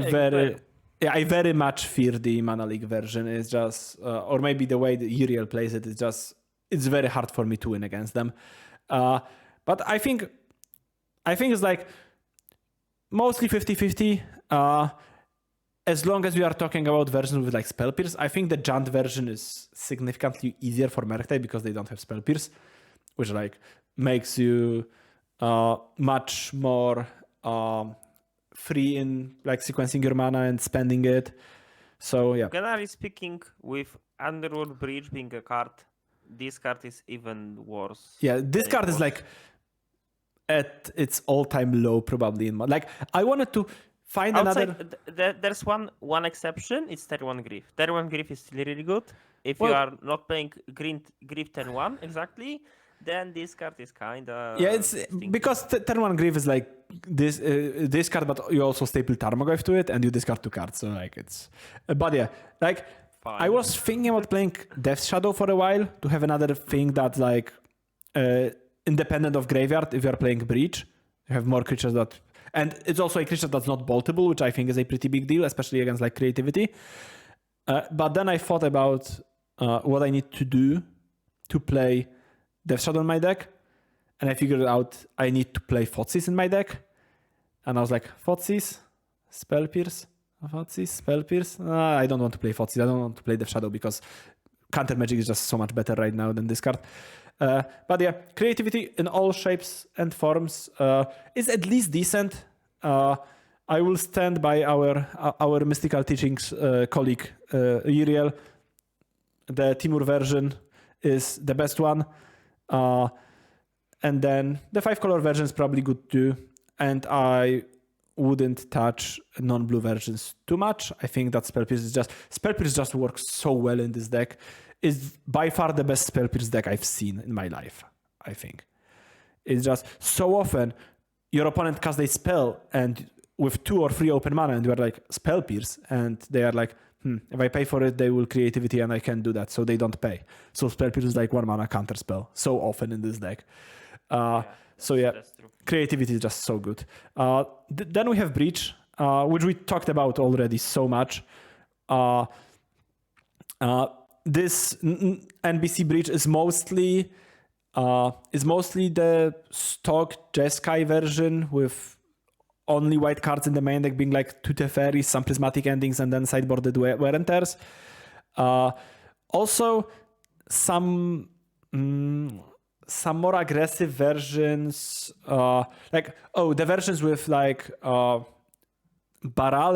very much fear the Mana League version. It's just, or maybe the way that Uriel plays it is just, it's very hard for me to win against them. But I think it's like mostly 50-50. As long as we are talking about versions with like Spell Pierce, I think the Jund version is significantly easier for Merc type because they don't have Spell Pierce, which like makes you much more free in like sequencing your mana and spending it. So yeah. Generally speaking, with Underworld Breach being a card, this card is even worse. Yeah, this card is like at its all-time low probably in like I wanted to find another. There's one exception. It's 31 Grief. 31 Grief is still really good. If you are not playing Grief 10-1 exactly, then this card is kind of it's because 31 Grief is like this card, but you also staple Tarmogoyf to it and you discard 2 cards. So like it's, but yeah, like fine. I was thinking about playing Death Shadow for a while to have another thing that like independent of graveyard. If you are playing Breach, you have more creatures that. And it's also a creature that's not boltable, which I think is a pretty big deal, especially against like creativity. But then I thought about what I need to do to play Death Shadow in my deck. And I figured out I need to play Thoughtseize in my deck. And I was like, Thoughtseize, Spell Pierce, Thoughtseize, Spell Pierce. I don't want to play Thoughtseize. I don't want to play Death Shadow because counter magic is just so much better right now than this card. But yeah, creativity in all shapes and forms is at least decent. I will stand by our Mystical Teachings colleague Uriel. The Timur version is the best one. And then the 5-color version is probably good too. And I wouldn't touch non-blue versions too much. I think that Spell Pierce just works so well in this deck. Is by far the best Spell Pierce deck I've seen in my life, I think. It's just so often your opponent casts a spell and with 2 or 3 open mana and you are like, Spell Pierce, and they are like, if I pay for it, they will creativity and I can't do that, so they don't pay. So Spell Pierce is like 1 mana counter spell so often in this deck. So yeah, creativity is just so good. Then we have Breach, which we talked about already so much. This NBC Breach is mostly the stock Jeskai version with only white cards in the main deck being like 2 Teferi, some prismatic endings, and then sideboarded wear and tears. Also, some more aggressive versions, the versions with like Baral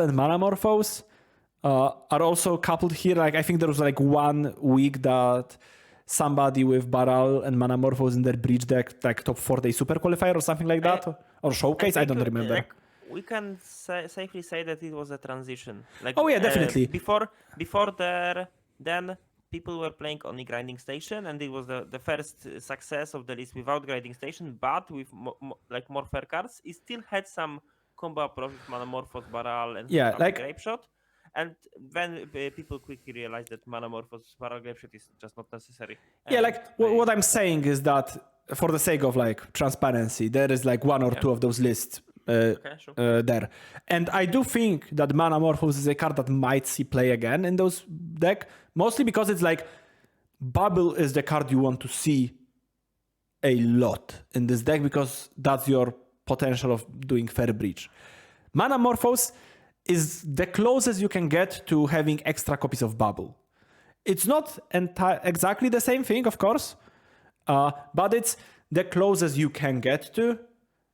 and Manamorphose. Are also coupled here. Like I think there was like 1 week that somebody with Baral and Manamorphose in their Breach deck, like top 4-day super qualifier or something like that, or showcase. I don't remember. Like, we can safely say that it was a transition. Like, oh yeah, definitely. Before there, then people were playing only Grinding Station, and it was the first success of the list without Grinding Station, but with more fair cards. It still had some combo approach with Manamorphose, Baral, and Grape Shot. And then people quickly realized that Manamorphose Baral Grape Shot is just not necessary. Yeah, what I'm saying is that for the sake of like transparency, there is like 1 or 2 of those lists there. And I do think that Manamorphose is a card that might see play again in those deck, mostly because it's like Bubble is the card you want to see a lot in this deck because that's your potential of doing fair Breach. Manamorphose is the closest you can get to having extra copies of Bubble. It's not exactly the same thing, of course, but it's the closest you can get to.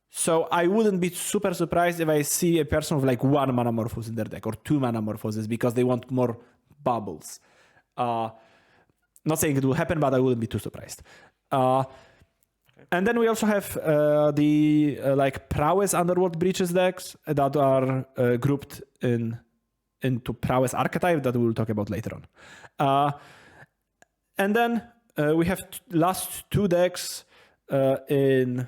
So I wouldn't be super surprised if I see a person with like 1 Manamorphose in their deck or 2 Manamorphoses because they want more Bubbles. Not saying it will happen, but I wouldn't be too surprised. And then we also have the Prowess Underworld Breaches decks that are grouped into Prowess archetype that we will talk about later on. And then we have last 2 decks in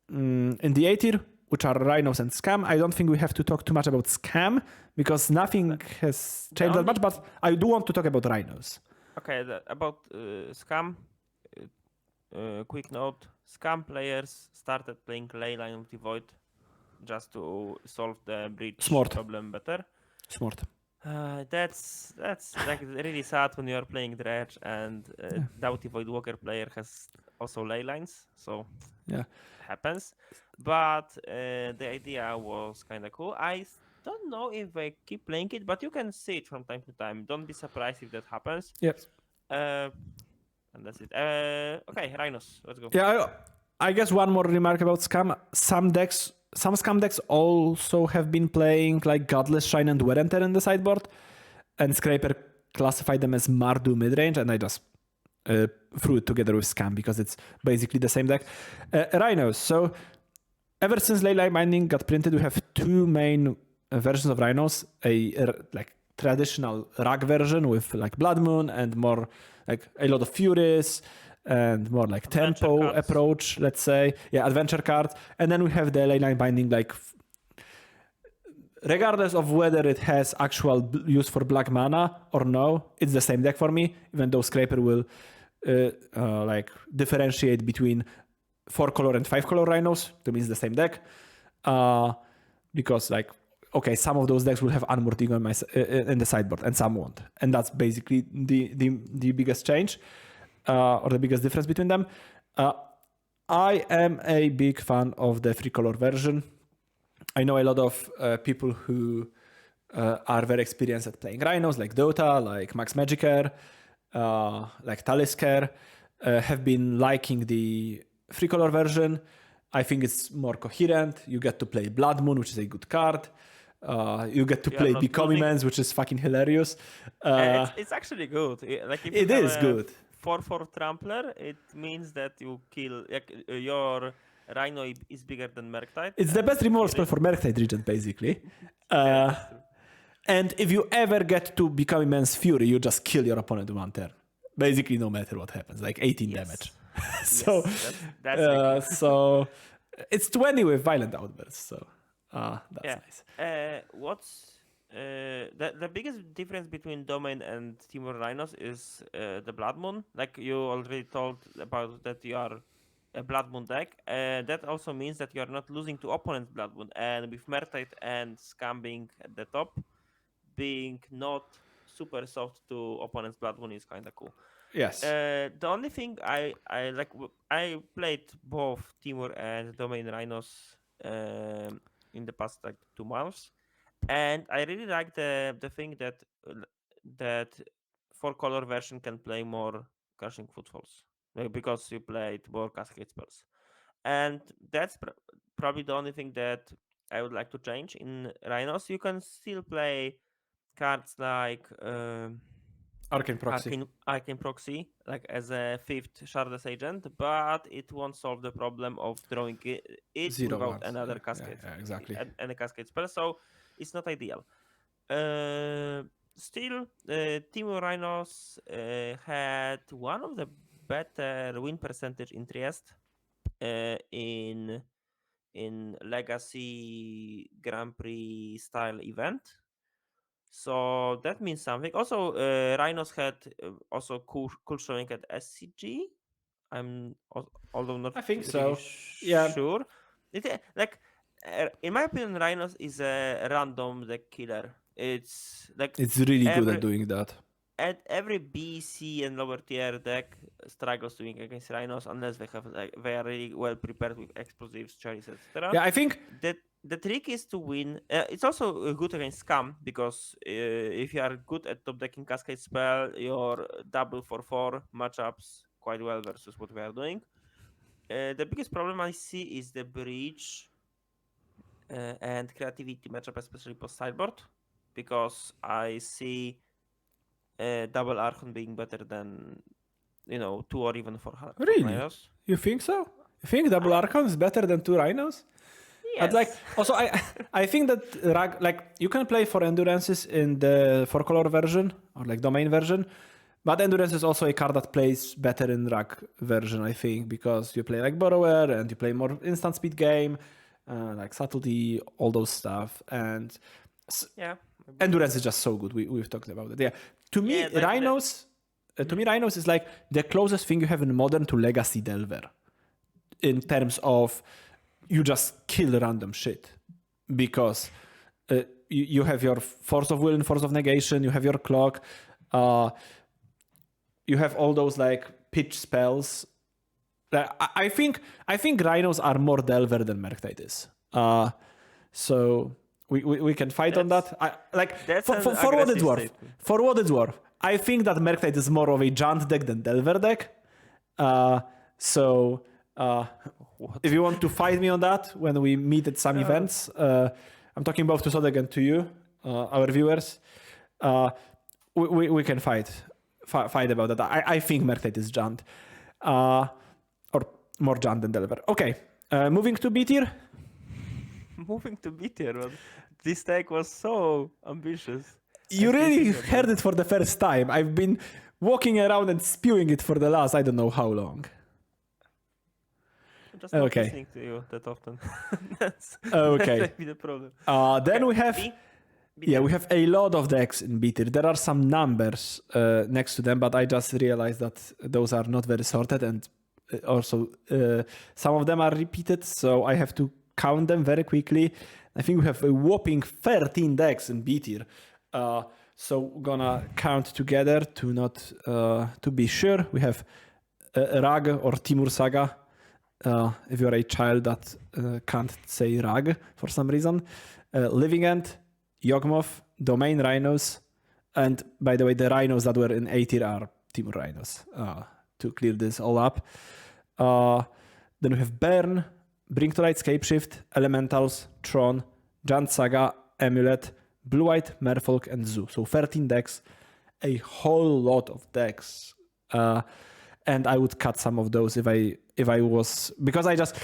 the A tier, which are Rhinos and Scam. I don't think we have to talk too much about Scam because nothing has changed that much, but I do want to talk about Rhinos. Okay, about Scam, quick note. scam players started playing Leyline of the Void just to solve the breach problem better. Smart. That's like really sad when you are playing Dredge and Doughty Voidwalker player has also ley lines, so yeah, happens. But the idea was kind of cool. I don't know if I keep playing it, but you can see it from time to time. Don't be surprised if that happens. Yep. And that's it. Okay, Rhinos, let's go. Yeah, I guess one more remark about scam. Some scam decks also have been playing like Godless Shrine and Wear and Tear in the sideboard, and Scraper classified them as Mardu midrange, and I just threw it together with scam because it's basically the same deck. Rhinos. So ever since Leyline Binding got printed, we have two main versions of Rhinos: a like traditional rag version with like Blood Moon and more like a lot of Furies and more like Adventure tempo cards. approach, let's say. Yeah, adventure cards. And then we have the Leyline Binding, like regardless of whether it has actual use for black mana or no, it's the same deck for me, even though Scraper will like differentiate between 4-color and 5-color Rhinos. To me, it's the same deck. Because like, okay, some of those decks will have Unmoored Eagle in the sideboard and some won't. And that's basically the biggest change or the biggest difference between them. I am a big fan of the 3-color version. I know a lot of people who are very experienced at playing Rhinos, like Dota, like Max Magicer, like Talisker, have been liking the 3-color version. I think it's more coherent. You get to play Blood Moon, which is a good card. You get to play Becomiments, which is fucking hilarious. It's actually good. Like if it is good. 4/4 Trampler, it means that you kill your Rhino is bigger than Murktide. It's the best removal spell for Murktide Regent, basically. And if you ever get to become Immense Fury, you just kill your opponent in one turn. Basically, no matter what happens, like 18 damage. So, that's so it's 20 with Violent Outbursts. So that's nice. What's the biggest difference between Domain and Timur Rhinos is the Blood Moon. Like you already told about that you are a Blood Moon deck. That also means that you are not losing to opponent's Blood Moon. And with Murktide and Scam being at the top, being not super soft to opponent's Blood Moon is kind of cool. Yes. The only thing I like, I played both Timur and Domain Rhinos in the past like 2 months, and I really like the thing that 4-color version can play more Crushing Footfalls, like, because you played more Cascade spells, and that's probably the only thing that I would like to change in Rhinos. You can still play cards like Arcane Proxy, like as a 5th Shardless agent, but it won't solve the problem of drawing it without another cascade. Yeah, exactly. And a cascade spell, so it's not ideal. Still, Team Rhinos had one of the better win percentage in Trieste in Legacy Grand Prix style event. So that means something. Also, Rhinos had also cool showing at SCG. I'm although not. I think really so. Yeah. Sure. Like in my opinion, Rhinos is a random deck killer. It's like it's really good at doing that. At every B, C, and lower tier deck struggles to win against Rhinos unless they have they are really well prepared with explosives, cherries, etc. Yeah, I think that the trick is to win. It's also good against Scam because if you are good at top decking Cascade spell, your double 4/4 matchups quite well versus what we are doing. The biggest problem I see is the Breach and Creativity matchup, especially post sideboard, because I see double Archon being better than 2 or even 4 Really? Rhinos. You think so? You think double Archon is better than 2 Rhinos? Yes. But like, also, I think that you can play for Endurances in the 4-color version or like Domain version, but Endurance is also a card that plays better in Rag version, I think, because you play like Borrower and you play more instant speed game, like Subtlety, all those stuff, and yeah, Endurance is just so good. We've talked about it. Yeah, to me, Rhinos. To me, Rhinos is like the closest thing you have in Modern to Legacy Delver. in terms of you just kill random shit because you have your force of will and force of negation, you have your clock, you have all those like pitch spells. I think rhinos are more Delver than Merktide is. So we can fight on that. For what it's worth. For what it's worth, I think that Merktide is more of a Jant deck than Delver deck. If you want to fight me on that when we meet at some events, I'm talking both to Sodek and to you, our viewers. We can fight about that. I think Merktide is Jant, or more Jant than Delver. Okay, moving to B tier. Moving to B tier, but this deck was so ambitious. You really heard it for the first time. I've been walking around and spewing it for the last I don't know how long. I'm just not listening to you that often. That's maybe the problem. Then we have we have a lot of decks in B tier. There are some numbers next to them, but I just realized that those are not very sorted, and also some of them are repeated, so I have to count them very quickly. I think we have a whopping 13 decks in B tier. So we're gonna count together to be sure. We have Rag or Timur Saga. If you're a child that can't say Rag for some reason. Living End, Yawgmoth, Domain Rhinos, and by the way, the Rhinos that were in A tier are Timur Rhinos, to clear this all up. Then we have Burn, Bring to Light, Scapeshift, Elementals, Tron, Jant Saga, Amulet, Blue-White, Merfolk, and Zoo. So 13 decks, a whole lot of decks. And I would cut some of those if I was, because I just,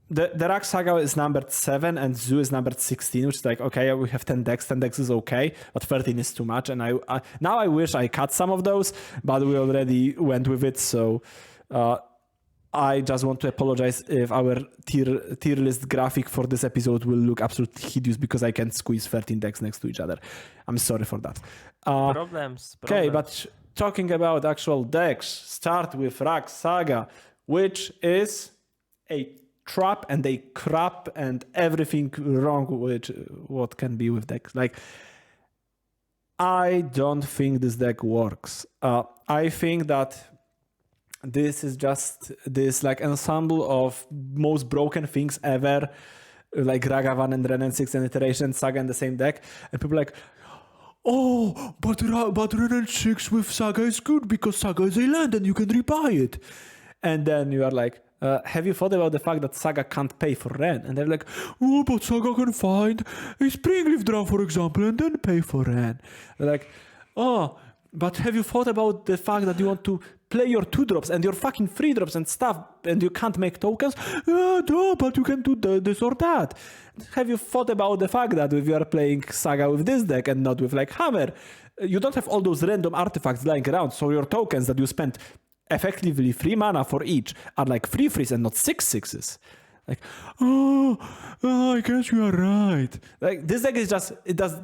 the Rag Saga is numbered 7 and Zoo is numbered 16, which is like, okay, we have 10 decks is okay, but 13 is too much. And now I wish I cut some of those, but we already went with it. So I just want to apologize if our tier list graphic for this episode will look absolutely hideous because I can't squeeze 13 decks next to each other. I'm sorry for that. Problems. Okay, but talking about actual decks, start with Rag Saga, which is a trap and a crap and everything wrong with what can be with decks. Like, I don't think this deck works. I think that this is just this like ensemble of most broken things ever, like Ragavan and Renan 6 and Iteration Saga in the same deck, and people are like, oh, but Renan 6 with Saga is good because Saga is a land and you can rebuy it. And then you are like, have you thought about the fact that Saga can't pay for Ren? And they're like, oh, but Saga can find a Springleaf Drum, for example, and then pay for Ren. They're like, oh, but have you thought about the fact that you want to play your 2-drops and your fucking 3-drops and stuff, and you can't make tokens? No, but you can do this or that. Have you thought about the fact that if you are playing Saga with this deck and not with like Hammer, you don't have all those random artifacts lying around, so your tokens that you spent effectively 3 mana for each are like 3/3s and not 6/6s. Like, I guess you are right. Like, this deck is just,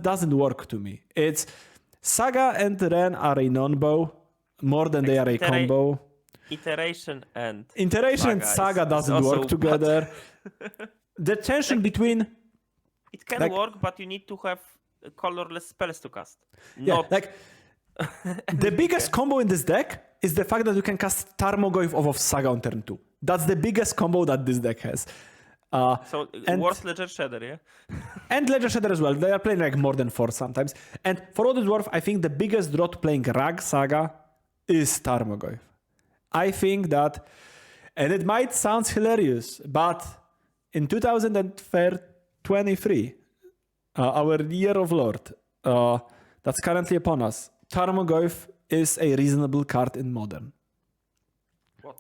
doesn't work to me. It's Saga and Ren are a non-bow more than they are a combo. Iteration and Saga doesn't work together. The tension between... It can work, but you need to have colorless spells to cast. The biggest combo in this deck is the fact that you can cast Tarmogoyf off of Saga on turn 2. That's the biggest combo that this deck has. Worth Ledger Shredder, yeah? And Ledger Shredder as well. They are playing like more than 4 sometimes. And for what it's worth, I think the biggest draw to playing Rag Saga is Tarmogoyf. I think that, and it might sound hilarious, but in 2023, our year of Lord, that's currently upon us, Tarmogoyf is a reasonable card in Modern. What?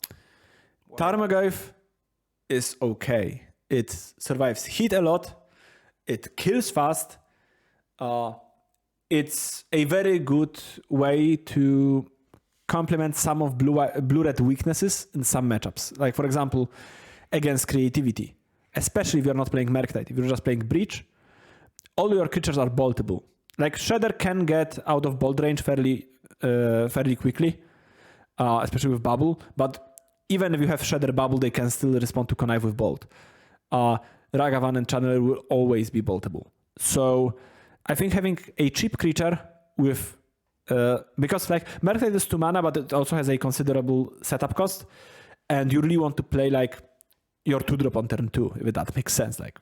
Tarmogoyf is okay. It survives heat a lot. It kills fast. It's a very good way to complement some of blue-red weaknesses in some matchups. Like, for example, against creativity. Especially if you're not playing Merktide. If you're just playing Breach, all your creatures are boltable. Like, Shredder can get out of bolt range fairly quickly, especially with Bubble. But even if you have Shredder Bubble, they can still respond to Connive with Bolt. Ragavan and Channeler will always be boltable. So I think having a cheap creature with because like Merclite is 2 mana, but it also has a considerable setup cost, and you really want to play like your 2-drop on turn 2, if that makes sense. Like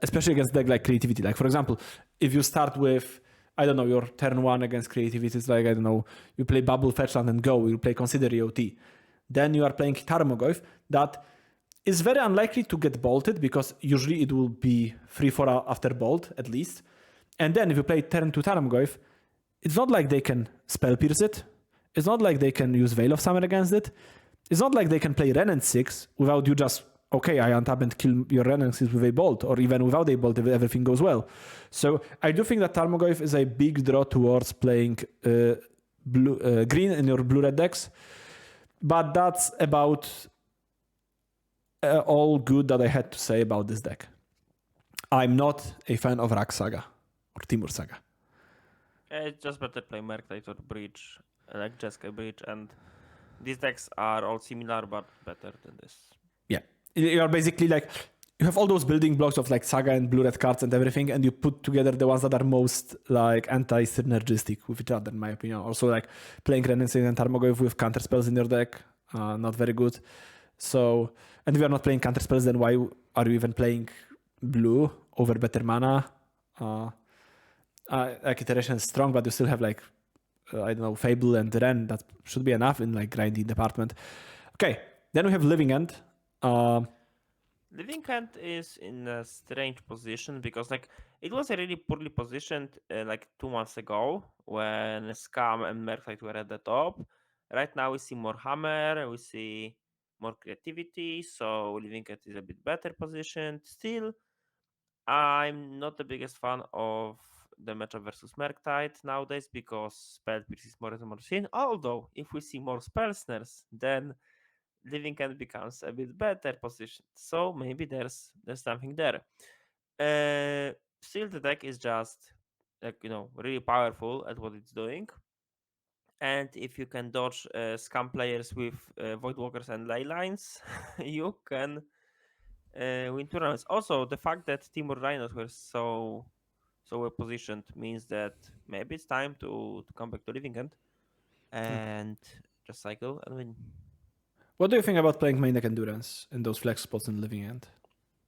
especially against deck like Creativity. Like for example, if you start with, I don't know, your turn 1 against Creativity is like, I don't know, you play Bubble, Fetchland, and go. You play Consider EOT. Then you are playing Tarmogoyf that is very unlikely to get bolted because usually it will be 3-4 after bolt at least. And then if you play turn 2 Tarmogoyf, it's not like they can Spell Pierce it. It's not like they can use Veil of Summer against it. It's not like they can play Ren and 6 without you just, okay, I untap and kill your Ren and 6 with a bolt, or even without a bolt if everything goes well. So I do think that Tarmogoyf is a big draw towards playing green in your blue-red decks. But that's about all good that I had to say about this deck. I'm not a fan of Rak Saga or Timur Saga. It's just better play Merclite or Breach, like Jeska Breach, and these decks are all similar but better than this. Yeah, you're basically like, you have all those building blocks of like Saga and blue-red cards and everything, and you put together the ones that are most like anti-synergistic with each other, in my opinion. Also like playing Renaissance and Tarmogoyf with counter spells in your deck, not very good. So, and if you're not playing counter spells, then why are you even playing blue over better mana? Like Iteration is strong, but you still have like, I don't know, Fable and Ren. That should be enough in like grinding department. Okay, then we have Living End. Living End is in a strange position because like it was really poorly positioned like 2 months ago when Scam and Merclite were at the top. Right now we see more Hammer, we see more creativity, so Living End is a bit better positioned. Still, I'm not the biggest fan of the matchup versus Merctide nowadays because Spell Pierce is more and more seen. Although, if we see more Spell Snares, then Living End becomes a bit better positioned. So maybe there's something there. Still, the deck is just like really powerful at what it's doing. And if you can dodge scam players with Voidwalkers and Leylines, you can win tournaments. Also, the fact that Timur Rhinos were so well positioned means that maybe it's time to come back to Living End and just cycle and win. What do you think about playing main deck Endurance in those flex spots in Living End?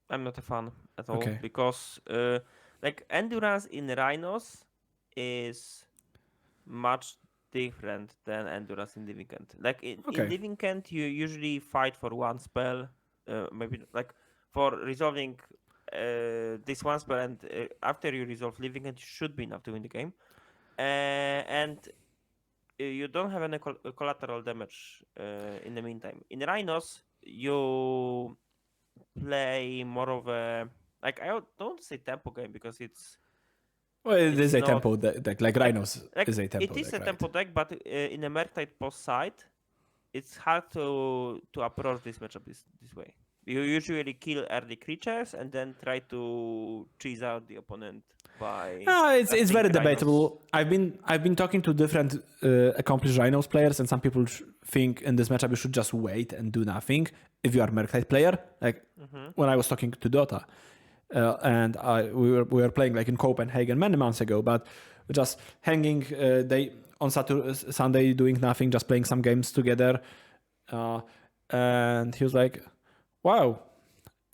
I'm not a fan at all because like Endurance in Rhinos is much different than Endurance in Living End. Like in Living End, you usually fight for one spell, maybe like for resolving this one spell, and after you resolve Living End, you should be enough to win the game. And you don't have any collateral damage in the meantime. In Rhinos, you play more of a, like, I don't say tempo game because it's it is a tempo deck, like Rhinos is a tempo deck. It is a tempo deck, but in a Merctide post side, it's hard to approach this matchup this way. You usually kill early creatures and then try to cheese out the opponent by. It's very debatable. I've been talking to different accomplished Rhinos players, and some people think in this matchup you should just wait and do nothing if you are a Merctide player. Like when I was talking to Dota, and we were playing like in Copenhagen many months ago, but just hanging on Sunday doing nothing, just playing some games together, and he was like, wow,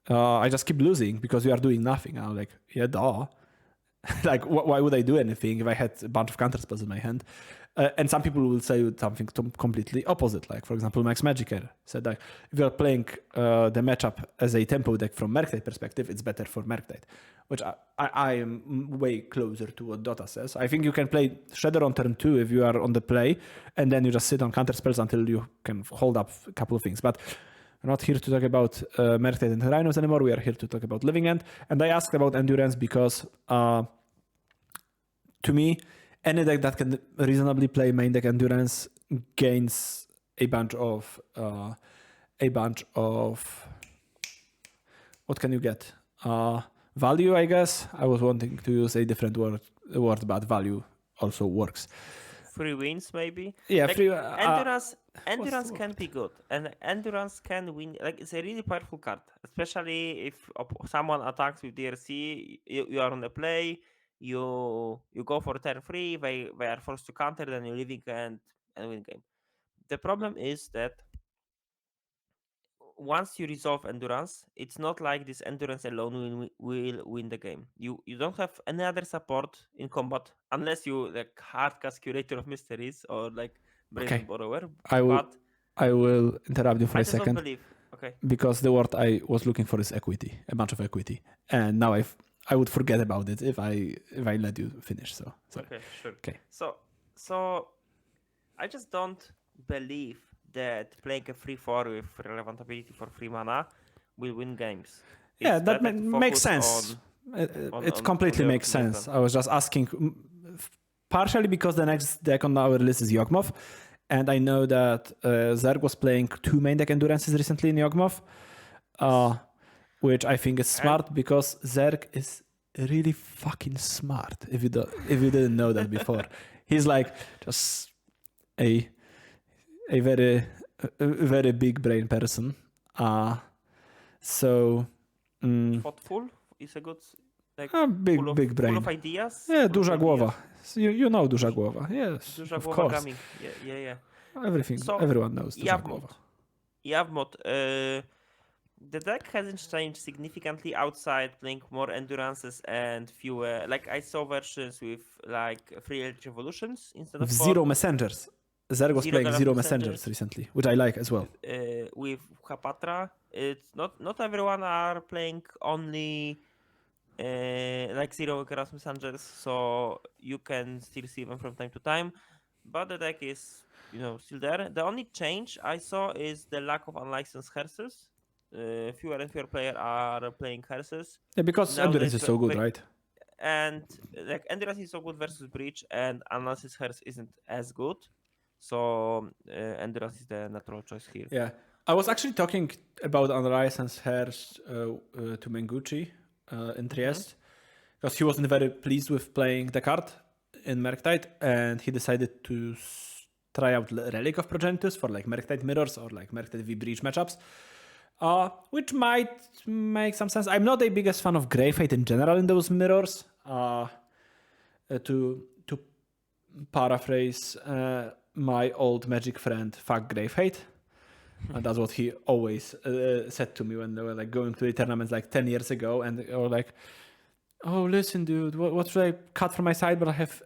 I just keep losing because you are doing nothing. I'm like, yeah, duh. Like, why would I do anything if I had a bunch of counterspells in my hand? And some people will say something completely opposite. Like, for example, Max Magicer said that if you're playing the matchup as a tempo deck from Merctide perspective, it's better for Merctide, which I am way closer to what Dota says. I think you can play Shredder on turn 2 if you are on the play, and then you just sit on counterspells until you can hold up a couple of things. But we're not here to talk about Merctide and Rhinos anymore. We are here to talk about Living End. And I asked about Endurance because, to me, any deck that can reasonably play main deck Endurance gains a bunch of what can you get? Value, I guess. I was wanting to use a different word, but value also works. 3 wins maybe. Yeah, like, free, endurance can be good, and endurance can win. Like, it's a really powerful card, especially if someone attacks with DRC. You are on the play. You go for turn 3. They are forced to counter. Then you're leaving and win game. The problem is that once you resolve endurance, it's not like this endurance alone will win the game. You don't have any other support in combat unless you like hardcast Curator of Mysteries or like Brazen Borrower. I will interrupt you for I a just don't second. believe. Okay. Because the word I was looking for is equity, a bunch of equity, and now I would forget about it if I let you finish. So sorry. Okay, sure. Okay. So I just don't believe that playing a 3/4 with relevant ability for 3 mana will win games. Yeah, It's that better to makes focus sense. on It completely the makes sense. weapon. I was just asking, partially because the next deck on our list is Yawgmoth, and I know that Zerg was playing 2 main deck endurances recently in Yawgmoth, which I think is smart because Zerg is really fucking smart. If you didn't know that before, he's like just a very very big brain person. Thoughtful is a good, like, big brain. Full of ideas. Yeah, duża głowa. You know duża głowa. Yes, Duża of głowa course. gaming. Yeah. Everything. So, Everyone knows duża głowa. Yawgmoth. The deck hasn't changed significantly outside playing more endurances and fewer. Like, I saw versions with like 3 revolutions instead of 4. Zero messengers. Zerg was playing zero messengers recently, which I like as well. With Hapatra, it's not everyone are playing only like zero Keras messengers, so you can still see them from time to time. But the deck is still there. The only change I saw is the lack of unlicensed hearses. Fewer and fewer players are playing hearses. Yeah, because Now endurance is so good, right? And like endurance is so good versus breach, and unlicensed hearse isn't as good. So endurance is the natural choice here. Yeah, I was actually talking about unlicensed hearse to Mengucci in Trieste because he wasn't very pleased with playing the card in Murktide, and he decided to try out Relic of Progenitus for like Murktide mirrors or like Murktide v Breach matchups, which might make some sense. I'm not the biggest fan of Greyfate in general in those mirrors. To paraphrase my old Magic friend, fuck Greyfate. That's what he always said to me when they were like going to the tournaments like 10 years ago, and they were like, "Oh, listen, dude, what should I cut from my sideboard? I have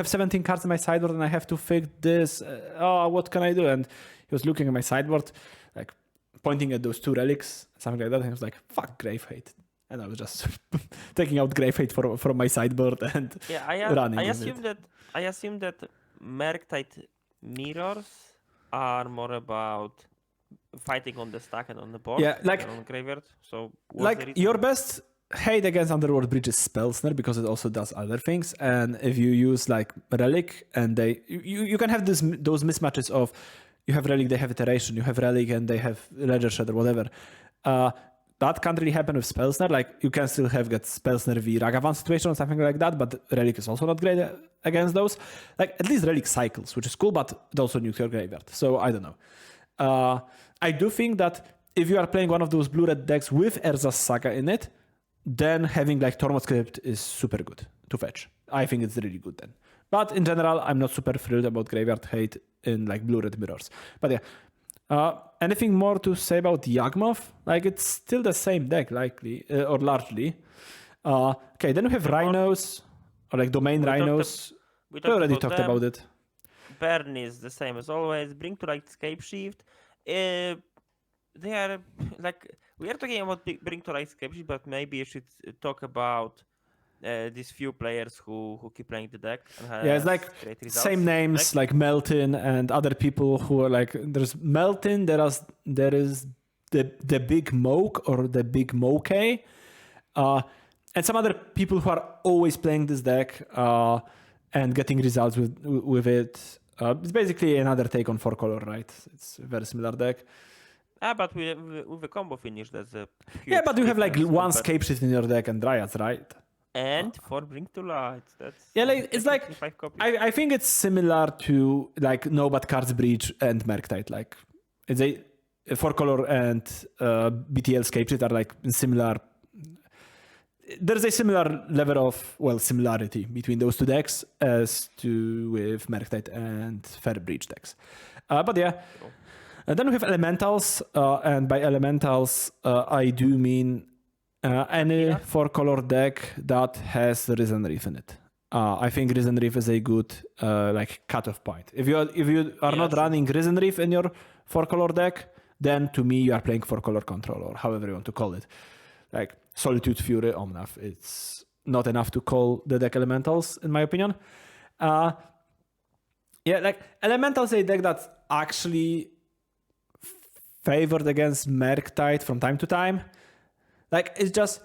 17 cards in my sideboard, and I have to fix this. What can I do?" And he was looking at my sideboard, like pointing at those 2 relics, something like that, and he was like, "Fuck Greyfate." And I was just taking out Greyfate from my sideboard and running. I assume that Murktide mirrors are more about fighting on the stack and on the board, like on graveyard. So like your best hate against Underworld Breach is Spellsnare because it also does other things. And if you use like Relic, and you can have those mismatches of you have Relic, they have Iteration, you have Relic, and they have Ledger Shredder, whatever. That can't really happen with Spellsnare. Like you can still have get Spellsnare v Ragavan situation or something like that, but Relic is also not great against those. Like at least Relic cycles, which is cool, but it also nukes your graveyard. So I don't know. I do think that if you are playing one of those blue-red decks with Erza's Saga in it, then having like Tormod Script is super good to fetch. I think it's really good then. But in general, I'm not super thrilled about graveyard hate in like blue-red mirrors. But yeah. Anything more to say about Yawgmoth? Like it's still the same deck, likely or largely. Okay, then we have Rhinos or like Domain Rhinos. We already talked about it. Burn is the same as always. Bring to Light Scapeshift. They are like we are talking about Bring to Light Scapeshift, but maybe you should talk about these few players who keep playing the deck. And it's like same names like Melton and other people who are like there's Melton. There is the Big Moke or the Big Moke, and some other people who are always playing this deck and getting results with it. It's basically another take on 4-color, right? It's a very similar deck. But with the combo finish, that's a but you have like one Scapeshift in your deck and Dryads, right? And for Bring to Light, that's it's like 5 copies. I think it's similar to like No Bad Cards Breach and Merktide. Like it's a 4-color and BTL Scapesit are like similar. There's a similar level of similarity between those two decks as to with Merktide and Fair Breach decks. But yeah. Then we have Elementals, and by Elementals I do mean any 4-color deck that has Risen Reef in it. I think Risen Reef is a good like cutoff point. If you are not running Risen Reef in your 4-color deck, then to me you are playing 4-color control, or however you want to call it. Like Solitude, Fury, Omnath. It's not enough to call the deck Elementals, in my opinion. Like Elementals is a deck that's actually favored against Merktide from time to time. Like, it's just,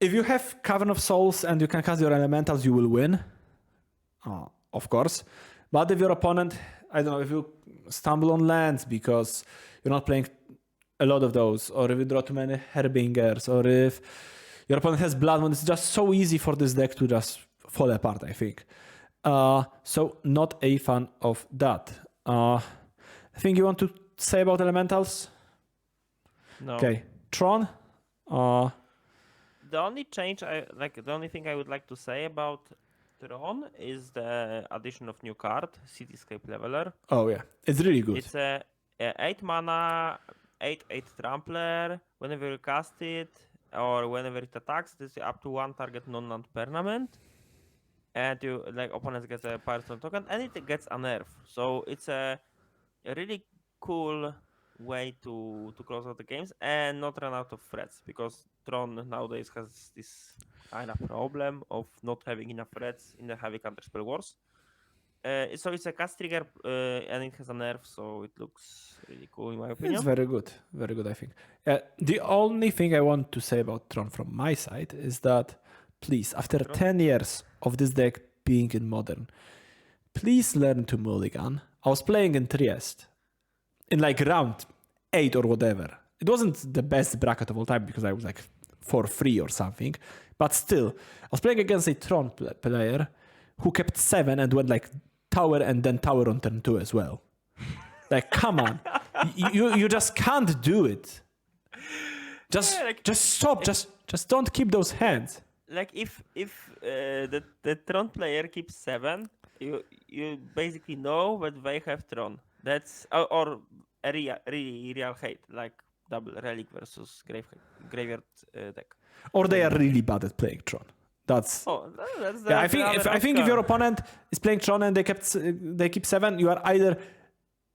if you have Cavern of Souls and you can cast your Elementals, you will win. Of course. But if your opponent, I don't know, if you stumble on lands because you're not playing a lot of those, or if you draw too many Harbingers, or if your opponent has Blood Moon, it's just so easy for this deck to just fall apart, I think. So not a fan of that. Anything you want to say about Elementals? No. Okay. Tron? The only the only thing I would like to say about Tron is the addition of new card, Cityscape Leveler. Oh yeah, it's really good. It's a 8 mana, 8/8 Trampler. Whenever you cast it, or whenever it attacks, it is up to 1 target non-land permanent. And you opponents get a Power token, and it gets a nerf. So it's a really cool way to close out the games and not run out of threats, because Tron nowadays has this kind of problem of not having enough threats in the heavy counterspell wars. So it's a cast trigger and it has a nerf, so it looks really cool in my opinion. It's very good, I think. The only thing I want to say about Tron from my side is that, please, after 10 years of this deck being in Modern, please learn to mulligan. I was playing in Trieste in round 8 or whatever. It wasn't the best bracket of all time because I was 4-3 or something, but still, I was playing against a Tron player who kept 7 and went tower and then tower on turn 2 as well. Come on. You just can't do it. Just stop. Just don't keep those hands. If the Tron player keeps 7, you basically know that they have Tron. That's or a real hate, double relic versus graveyard deck. Or they are really bad at playing Tron. That's I think if your opponent is playing Tron and they keep 7, you are either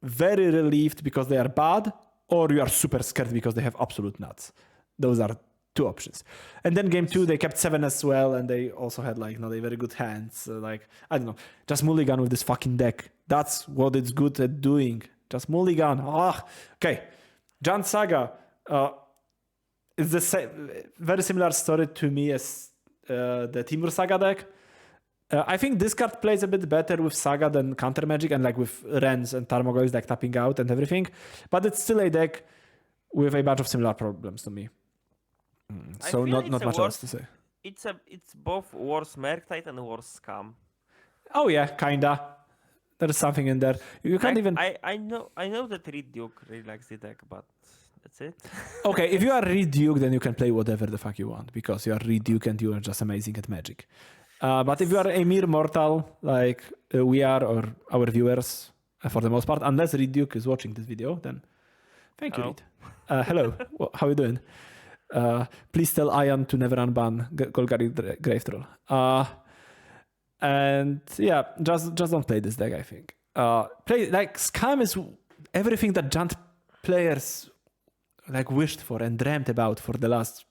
very relieved because they are bad, or you are super scared because they have absolute nuts. Those are 2 options. And then game 2 they kept 7 as well, and they also had not a very good hands. I don't know, just mulligan with this fucking deck. That's what it's good at doing. Just mulligan. Okay. Jund Saga. It's the same, very similar story to me as the Timur Saga deck. I think this card plays a bit better with Saga than Counter Magic, and with Rens and Tarmogoyfs tapping out and everything. But it's still a deck with a bunch of similar problems to me. So not much else to say. It's both worse Merktide and worse Scam. Oh yeah, kinda. There's something in there. You can't even. I know that Reed Duke really likes the deck, but that's it. Okay, if you are Reed Duke, then you can play whatever the fuck you want, because you are Reed Duke and you are just amazing at Magic. But if you are a mere mortal like we are, or our viewers for the most part, unless Reed Duke is watching this video, then thank you, Reed. Hello, how are you doing? Please tell Ian to never unban Golgari Grave Troll. And yeah, just don't play this deck, I think. Play Scam is everything that Jund players wished for and dreamt about for the last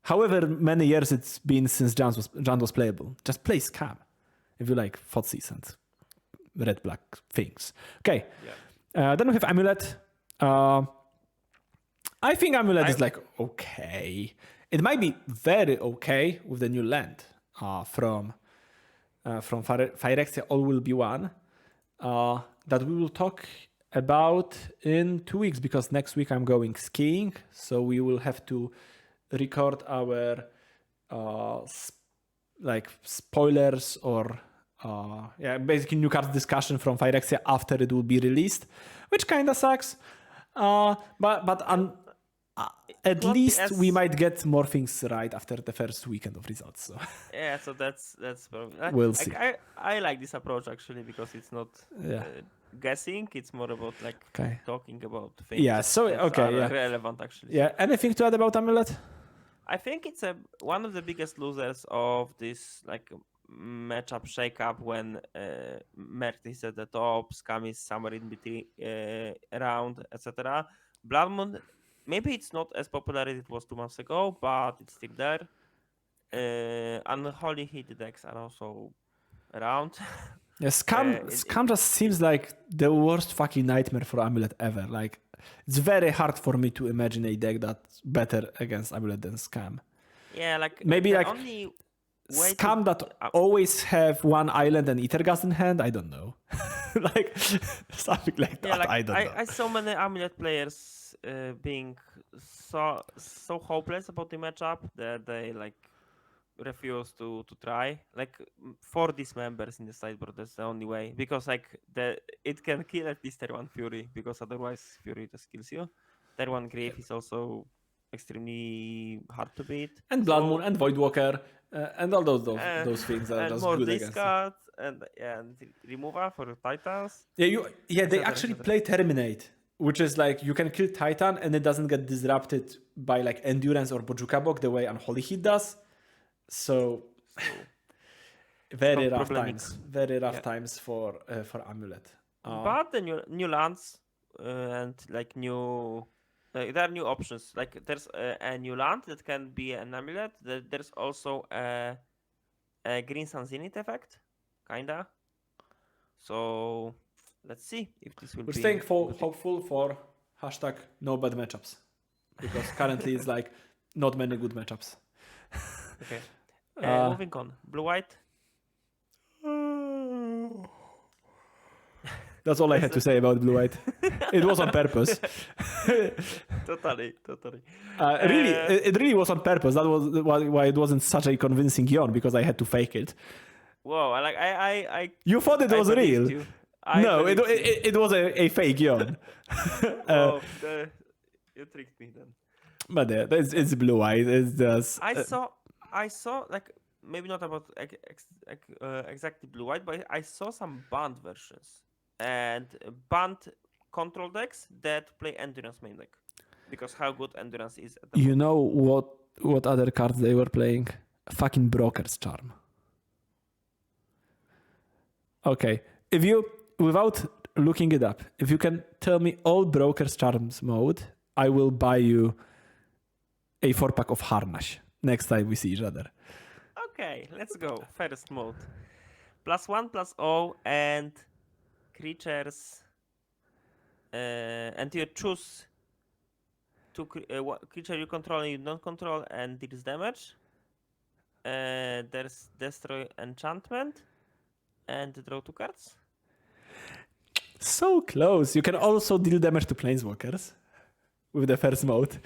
however many years it's been since Jund was playable. Just play Scam if you like Thoughtseize and red-black things. Okay. Yeah. Then we have Amulet. I think Amulet is okay. It might be very okay with the new land from Phyrexia All Will Be One that we will talk about in 2 weeks, because next week I'm going skiing, so we will have to record our like spoilers or basically new cards discussion from Phyrexia after it will be released, which kind of sucks. But at least we might get more things right after the first weekend of results. So yeah, so that's probably we'll see. I like this approach actually because it's not guessing; it's more about like talking about things. Yeah. So relevant actually. Yeah. Anything to add about Amulet? I think it's one of the biggest losers of this like matchup shakeup when Mert is at the top, Scam is somewhere in between, around, etc. Blood Moon, maybe it's not as popular as it was 2 months ago, but it's still there. Unholy Heat decks are also around. Yeah, Scam just seems like the worst fucking nightmare for Amulet ever. Like, it's very hard for me to imagine a deck that's better against Amulet than Scam. Yeah, like maybe like only Scam that always have one island and Ethergast in hand. I don't know, like something like that. Like, I don't know. I saw many Amulet players being so hopeless about the matchup that they like refuse to try. Like for these members in the sideboard, that's the only way, because like it can kill at least Tier 1 Fury, because otherwise Fury just kills you. Tier 1 Grave is also extremely hard to beat. And Blood Moon and Voidwalker and all those things are just good against it. And removal for Titans. They actually play Terminate, which is like you can kill Titan and it doesn't get disrupted by like Endurance or Bojukabok the way Unholy Heat does. So very rough times for Amulet. But the new lands and like new. There are new options. Like there's a new land that can be an Amulet. There's also a Green Sun Zenith effect, kinda. So let's see if this will be. We're staying hopeful for #no bad matchups, because currently it's like not many good matchups. Okay. Moving on. Blue-white. That's all I had to say about Blue-white. It was on purpose. Totally. It really was on purpose. That was why it wasn't such a convincing yawn, because I had to fake it. Whoa! I You thought it was real? No, it was a fake yawn. You tricked me then. But it's Blue-white. It's just. I saw like maybe not about exactly Blue-white, but I saw some banned versions and banned control decks that play Endurance main deck, because how good Endurance is. You know what other cards they were playing? Fucking Broker's Charm. Okay, if you, without looking it up, if you can tell me all Broker's Charms mode, I will buy you a 4-pack of Harnash next time we see each other. Okay, let's go. First mode. +1/+0 and creatures. And you choose two creature you control and you don't control and deals damage. There's Destroy Enchantment and draw 2 cards. So close. You can also deal damage to Planeswalkers with the first mode.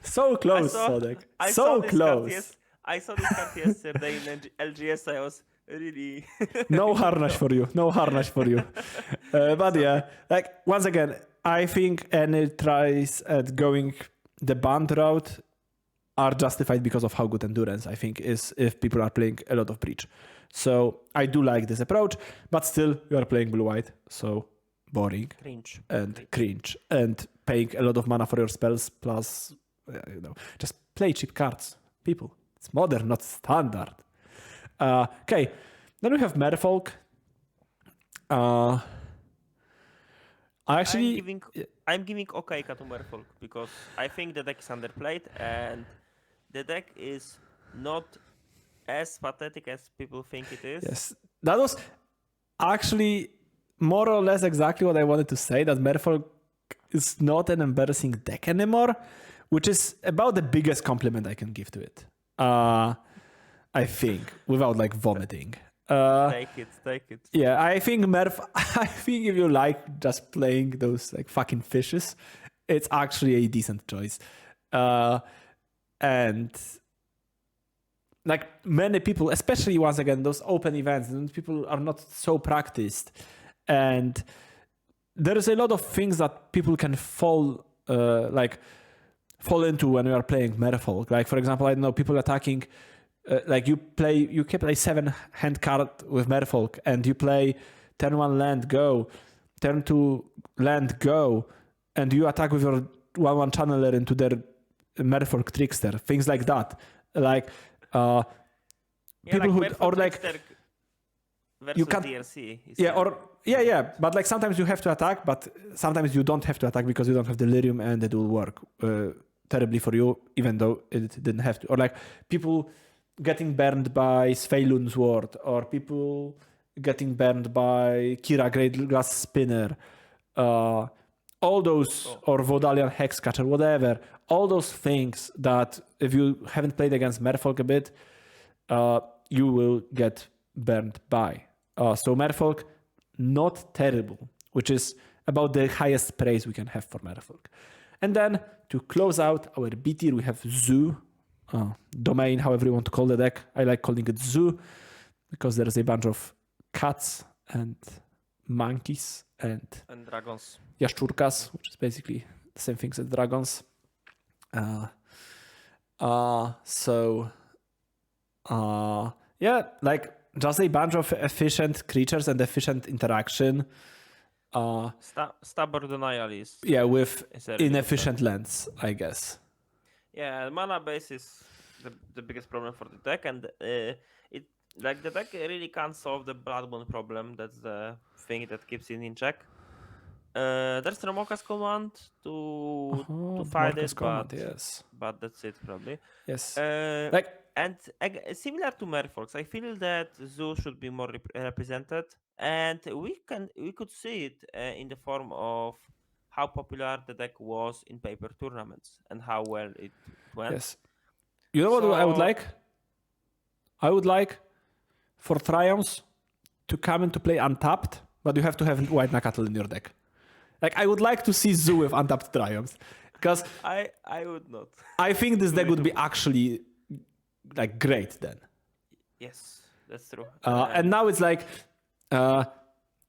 So close, Sodek. So close. I saw this card yesterday in LGS. I was really... No Harnash for you. No Harnash for you. But yeah, like once again, I think any tries at going the banned route are justified because of how good Endurance, I think, is if people are playing a lot of Breach. So I do like this approach, but still you are playing Blue-white, so boring. Cringe. And paying a lot of mana for your spells, plus, just play cheap cards. People, it's modern, not standard. Okay, then we have Merfolk. I'm giving Okayka to Merfolk because I think the deck is underplayed and the deck is not as pathetic as people think it is. Yes, that was actually more or less exactly what I wanted to say, that Merfolk is not an embarrassing deck anymore, which is about the biggest compliment I can give to it. I think, without like vomiting. Take it. Yeah, I think I think if you like just playing those like fucking fishes, it's actually a decent choice. And like many people, especially once again those open events, and people are not so practiced, and there is a lot of things that people can fall into when you are playing Merfolk. Like for example, I don't know, people attacking. Like you can play 7 hand card with Merfolk, and you play turn 1 land go, turn 2 land go, and you attack with your 1/1 channeler into their Merfolk trickster, things like that. Like people who Merfolk or like versus you can't DLC. But like sometimes you have to attack, but sometimes you don't have to attack because you don't have delirium, and it will work terribly for you, even though it didn't have to. Or like people getting burned by Sveilun's Ward, or people getting burned by Kira Great Glass Spinner, all those, or Vodalian Hexcatcher, whatever, all those things that if you haven't played against Merfolk a bit, you will get burned by. So Merfolk, not terrible, which is about the highest praise we can have for Merfolk. And then to close out our B tier, we have Zoo. Domain, however you want to call the deck. I like calling it Zoo because there's a bunch of cats and monkeys and dragons. Jaszczurkas, which is basically the same thing as dragons. Like just a bunch of efficient creatures and efficient interaction. Stubborn Denial is... Yeah, with inefficient lands, I guess. Yeah, mana base is the biggest problem for the deck, and the deck really can't solve the Blood Moon problem. That's the thing that keeps it in check. There's Romoka's command to fight it, but that's it probably. Yes. And similar to Merfolks, I feel that Zoo should be more represented, and we could see it in the form of how popular the deck was in paper tournaments and how well it went. Yes. You know what I would like? I would like for Triumphs to come into play untapped, but you have to have White Nacatl in your deck. Like I would like to see Zoo with untapped Triumphs, because I would not. I think this deck would be actually like great then. Yes, that's true. And now it's like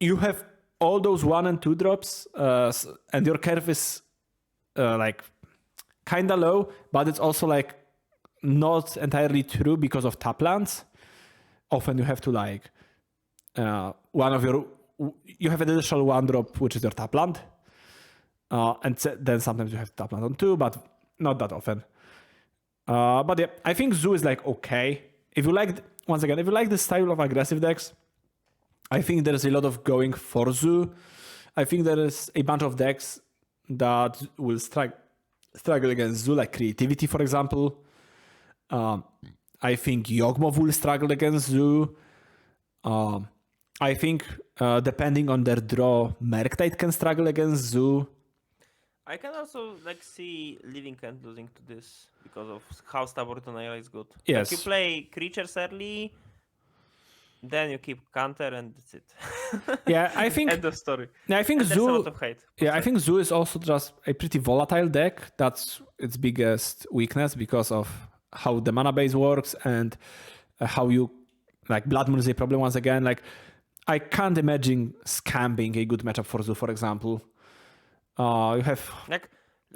you have all those 1 and 2 drops, and your curve is like kind of low, but it's also like not entirely true because of tap lands. Often you have to like you have an additional 1 drop, which is your tap land, and then sometimes you have tap land on 2, but not that often. But yeah, I think Zoo is like okay. If you like the style of aggressive decks, I think there is a lot of going for Zoo. I think there is a bunch of decks that will struggle against Zoo, like Creativity, for example. I think Yawgmoth will struggle against Zoo. I think depending on their draw, Murktide can struggle against Zoo. I can also see Living End losing to this because of how Stubborn Denial is good. Yes. You play creatures early, then you keep counter, and that's it. Yeah, I think end of story. Yeah, I think Zoo. Zoo. A lot of hate. Yeah, I think Zoo is also just a pretty volatile deck. That's its biggest weakness because of how the mana base works and how you like Blood Moon is a problem once again. Like I can't imagine Scam being a good matchup for Zoo, for example. You have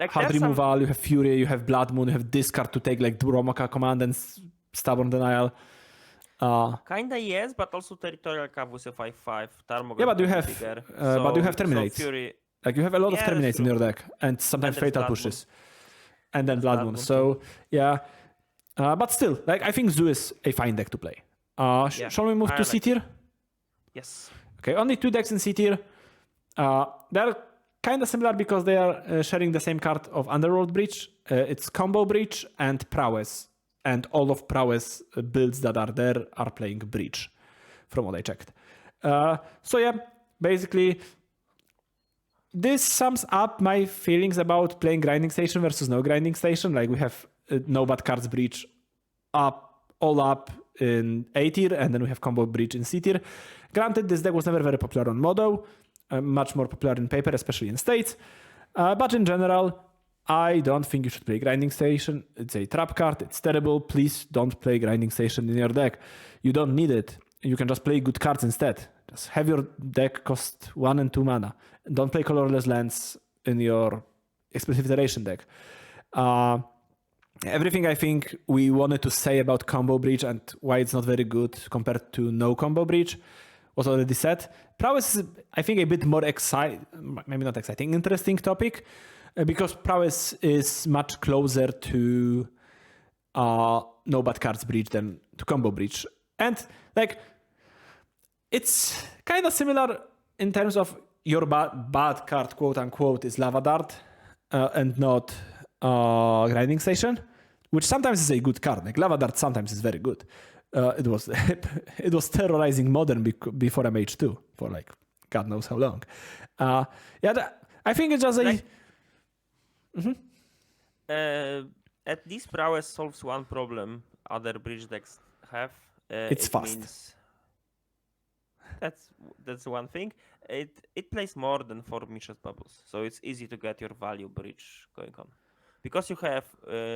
hard removal, you have Fury, you have Blood Moon, you have discard to take like Romoka command and Stubborn Denial. Kinda yes, but also Territorial Cav with a 5/5. Yeah, but you have Terminates. So Fury... Like you have a lot of Terminates in your deck, and sometimes Fatal Pushes, and then Blood Moon. So yeah, but still, like I think Zoo is a fine deck to play. Shall we move to C tier? Yes. Okay, only 2 decks in C tier. They're kind of similar because they are sharing the same card of Underworld Breach. It's Combo Breach and Prowess. And all of Prowess builds that are there are playing Breach, from what I checked. So yeah, basically, this sums up my feelings about playing Grinding Station versus no Grinding Station. Like we have no bad cards Breach all up in A tier, and then we have Combo Breach in C tier. Granted, this deck was never very popular on Modo, much more popular in paper, especially in States. But in general, I don't think you should play Grinding Station. It's a trap card. It's terrible. Please don't play Grinding Station in your deck. You don't need it. You can just play good cards instead. Just have your deck cost 1 and 2 mana. Don't play colorless lands in your Expressive Iteration deck. Everything I think we wanted to say about Combo Breach and why it's not very good compared to no Combo Breach was already said. Prowess is, I think, a bit more interesting topic, because Prowess is much closer to No Bad Cards Breach than to Combo Breach. And like, it's kind of similar in terms of your bad card, quote unquote, is Lava Dart and not Grinding Station, which sometimes is a good card. Like Lava Dart sometimes is very good. It was terrorizing Modern before MH2 for like God knows how long. I think it's just a... At least Prowess solves one problem other Breach decks have. It's fast. That's one thing. It plays more than 4 Mishra's Bubbles, so it's easy to get your value Breach going on. Because you have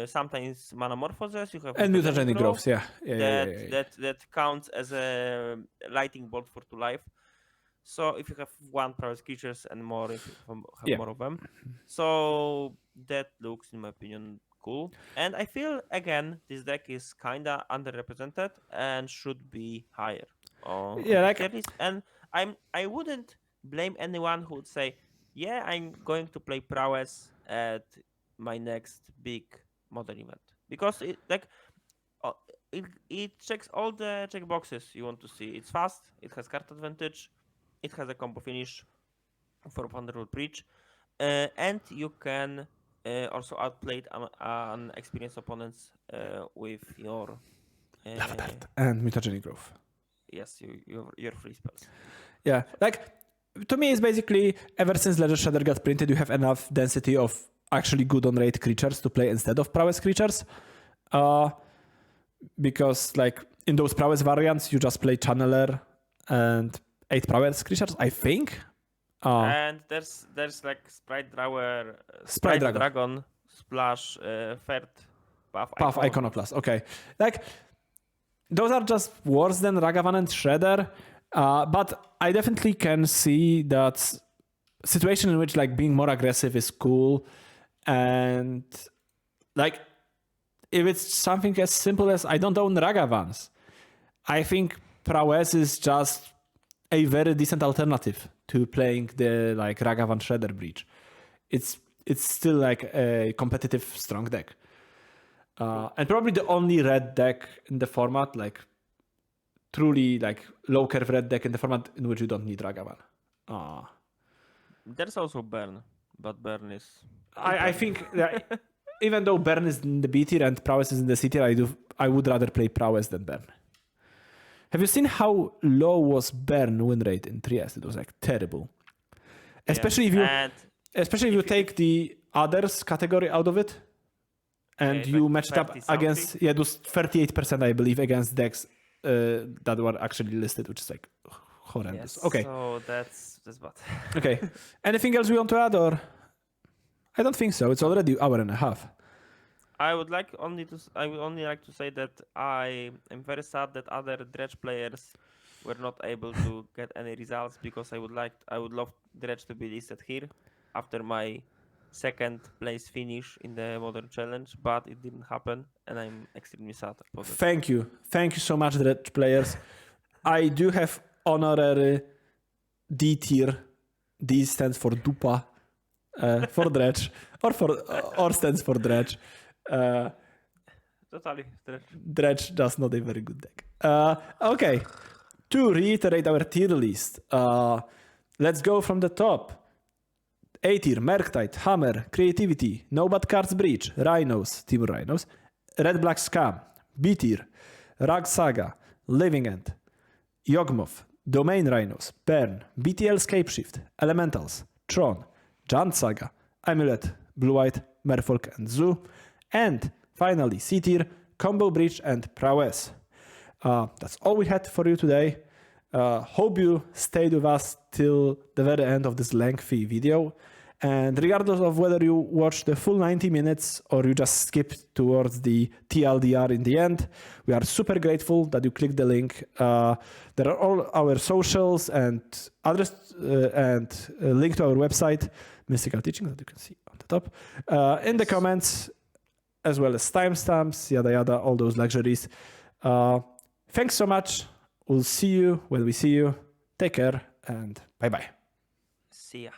sometimes Manamorphoses, you have... And Mutagenic Growths, that counts as a Lightning Bolt for 2 life. So if you have 1 Prowess creatures and more, if you have more of them. So that looks, in my opinion, cool. And I feel, again, this deck is kinda underrepresented and should be higher. And I wouldn't blame anyone who would say, yeah, I'm going to play Prowess at my next big Modern event, because it checks all the checkboxes you want to see. It's fast, it has card advantage, it has a combo finish for Underworld Breach, and you can also outplay unexperienced opponents with your Lava Dart and Mutagenic Growth. Yes, your free spells. Yeah, like to me, it's basically ever since Ledger Shredder got printed, you have enough density of actually good on rate creatures to play instead of Prowess creatures. Because like in those Prowess variants, you just play Channeler and 8 Prowess creatures, I think. And there's like Sprite Drawer, Sprite Dragon, Splash, third Path Iconoclast. Okay, like those are just worse than Ragavan and Shredder. But I definitely can see that situation in which like being more aggressive is cool. And like if it's something as simple as I don't own Ragavans, I think Prowess is just a very decent alternative to playing the like Ragavan Shredder Breach. It's still like a competitive strong deck. And probably the only red deck in the format, like truly like low curve red deck in the format in which you don't need Ragavan. There's also Burn, but Burn is... I think that even though Burn is in the B tier and Prowess is in the C tier, I would rather play Prowess than Burn. Have you seen how low was Burn win rate in 3S? It was like terrible. Especially if you take the others category out of it. And you like matched up against, it was 38%, I believe, against decks that were actually listed, which is like horrendous. Yes, okay. So that's bad. Okay. Anything else we want to add, or? I don't think so. It's already an hour and a half. I would only like to say that I am very sad that other Dredge players were not able to get any results, because I would love Dredge to be listed here after my second place finish in the Modern Challenge, but it didn't happen, and I'm extremely sad about it. Thank you so much, Dredge players. I do have honorary D tier. D stands for Dupa for Dredge, or stands for Dredge. Totally Dredge just not a very good deck. Okay, to reiterate our tier list, let's go from the top. A tier, Merktide, Hammer, Creativity, No Bad Cards Breach, Rhinos, Team Rhinos, Red Black Scam, B tier, Rag Saga, Living End, Yawgmoth, Domain Rhinos, Burn, BTL Scapeshift, Elementals, Tron, Jant Saga, Amulet, Blue White, Merfolk and Zoo, and finally C tier, Combo Breach and Prowess. That's all we had for you today. Hope you stayed with us till the very end of this lengthy video. And regardless of whether you watch the full 90 minutes or you just skip towards the TLDR in the end, we are super grateful that you clicked the link. There are all our socials and address and a link to our website, Mystical Teachings, that you can see on the top, in the comments, as well as timestamps, yada yada, all those luxuries. Thanks so much. We'll see you when we see you. Take care and bye-bye. See ya.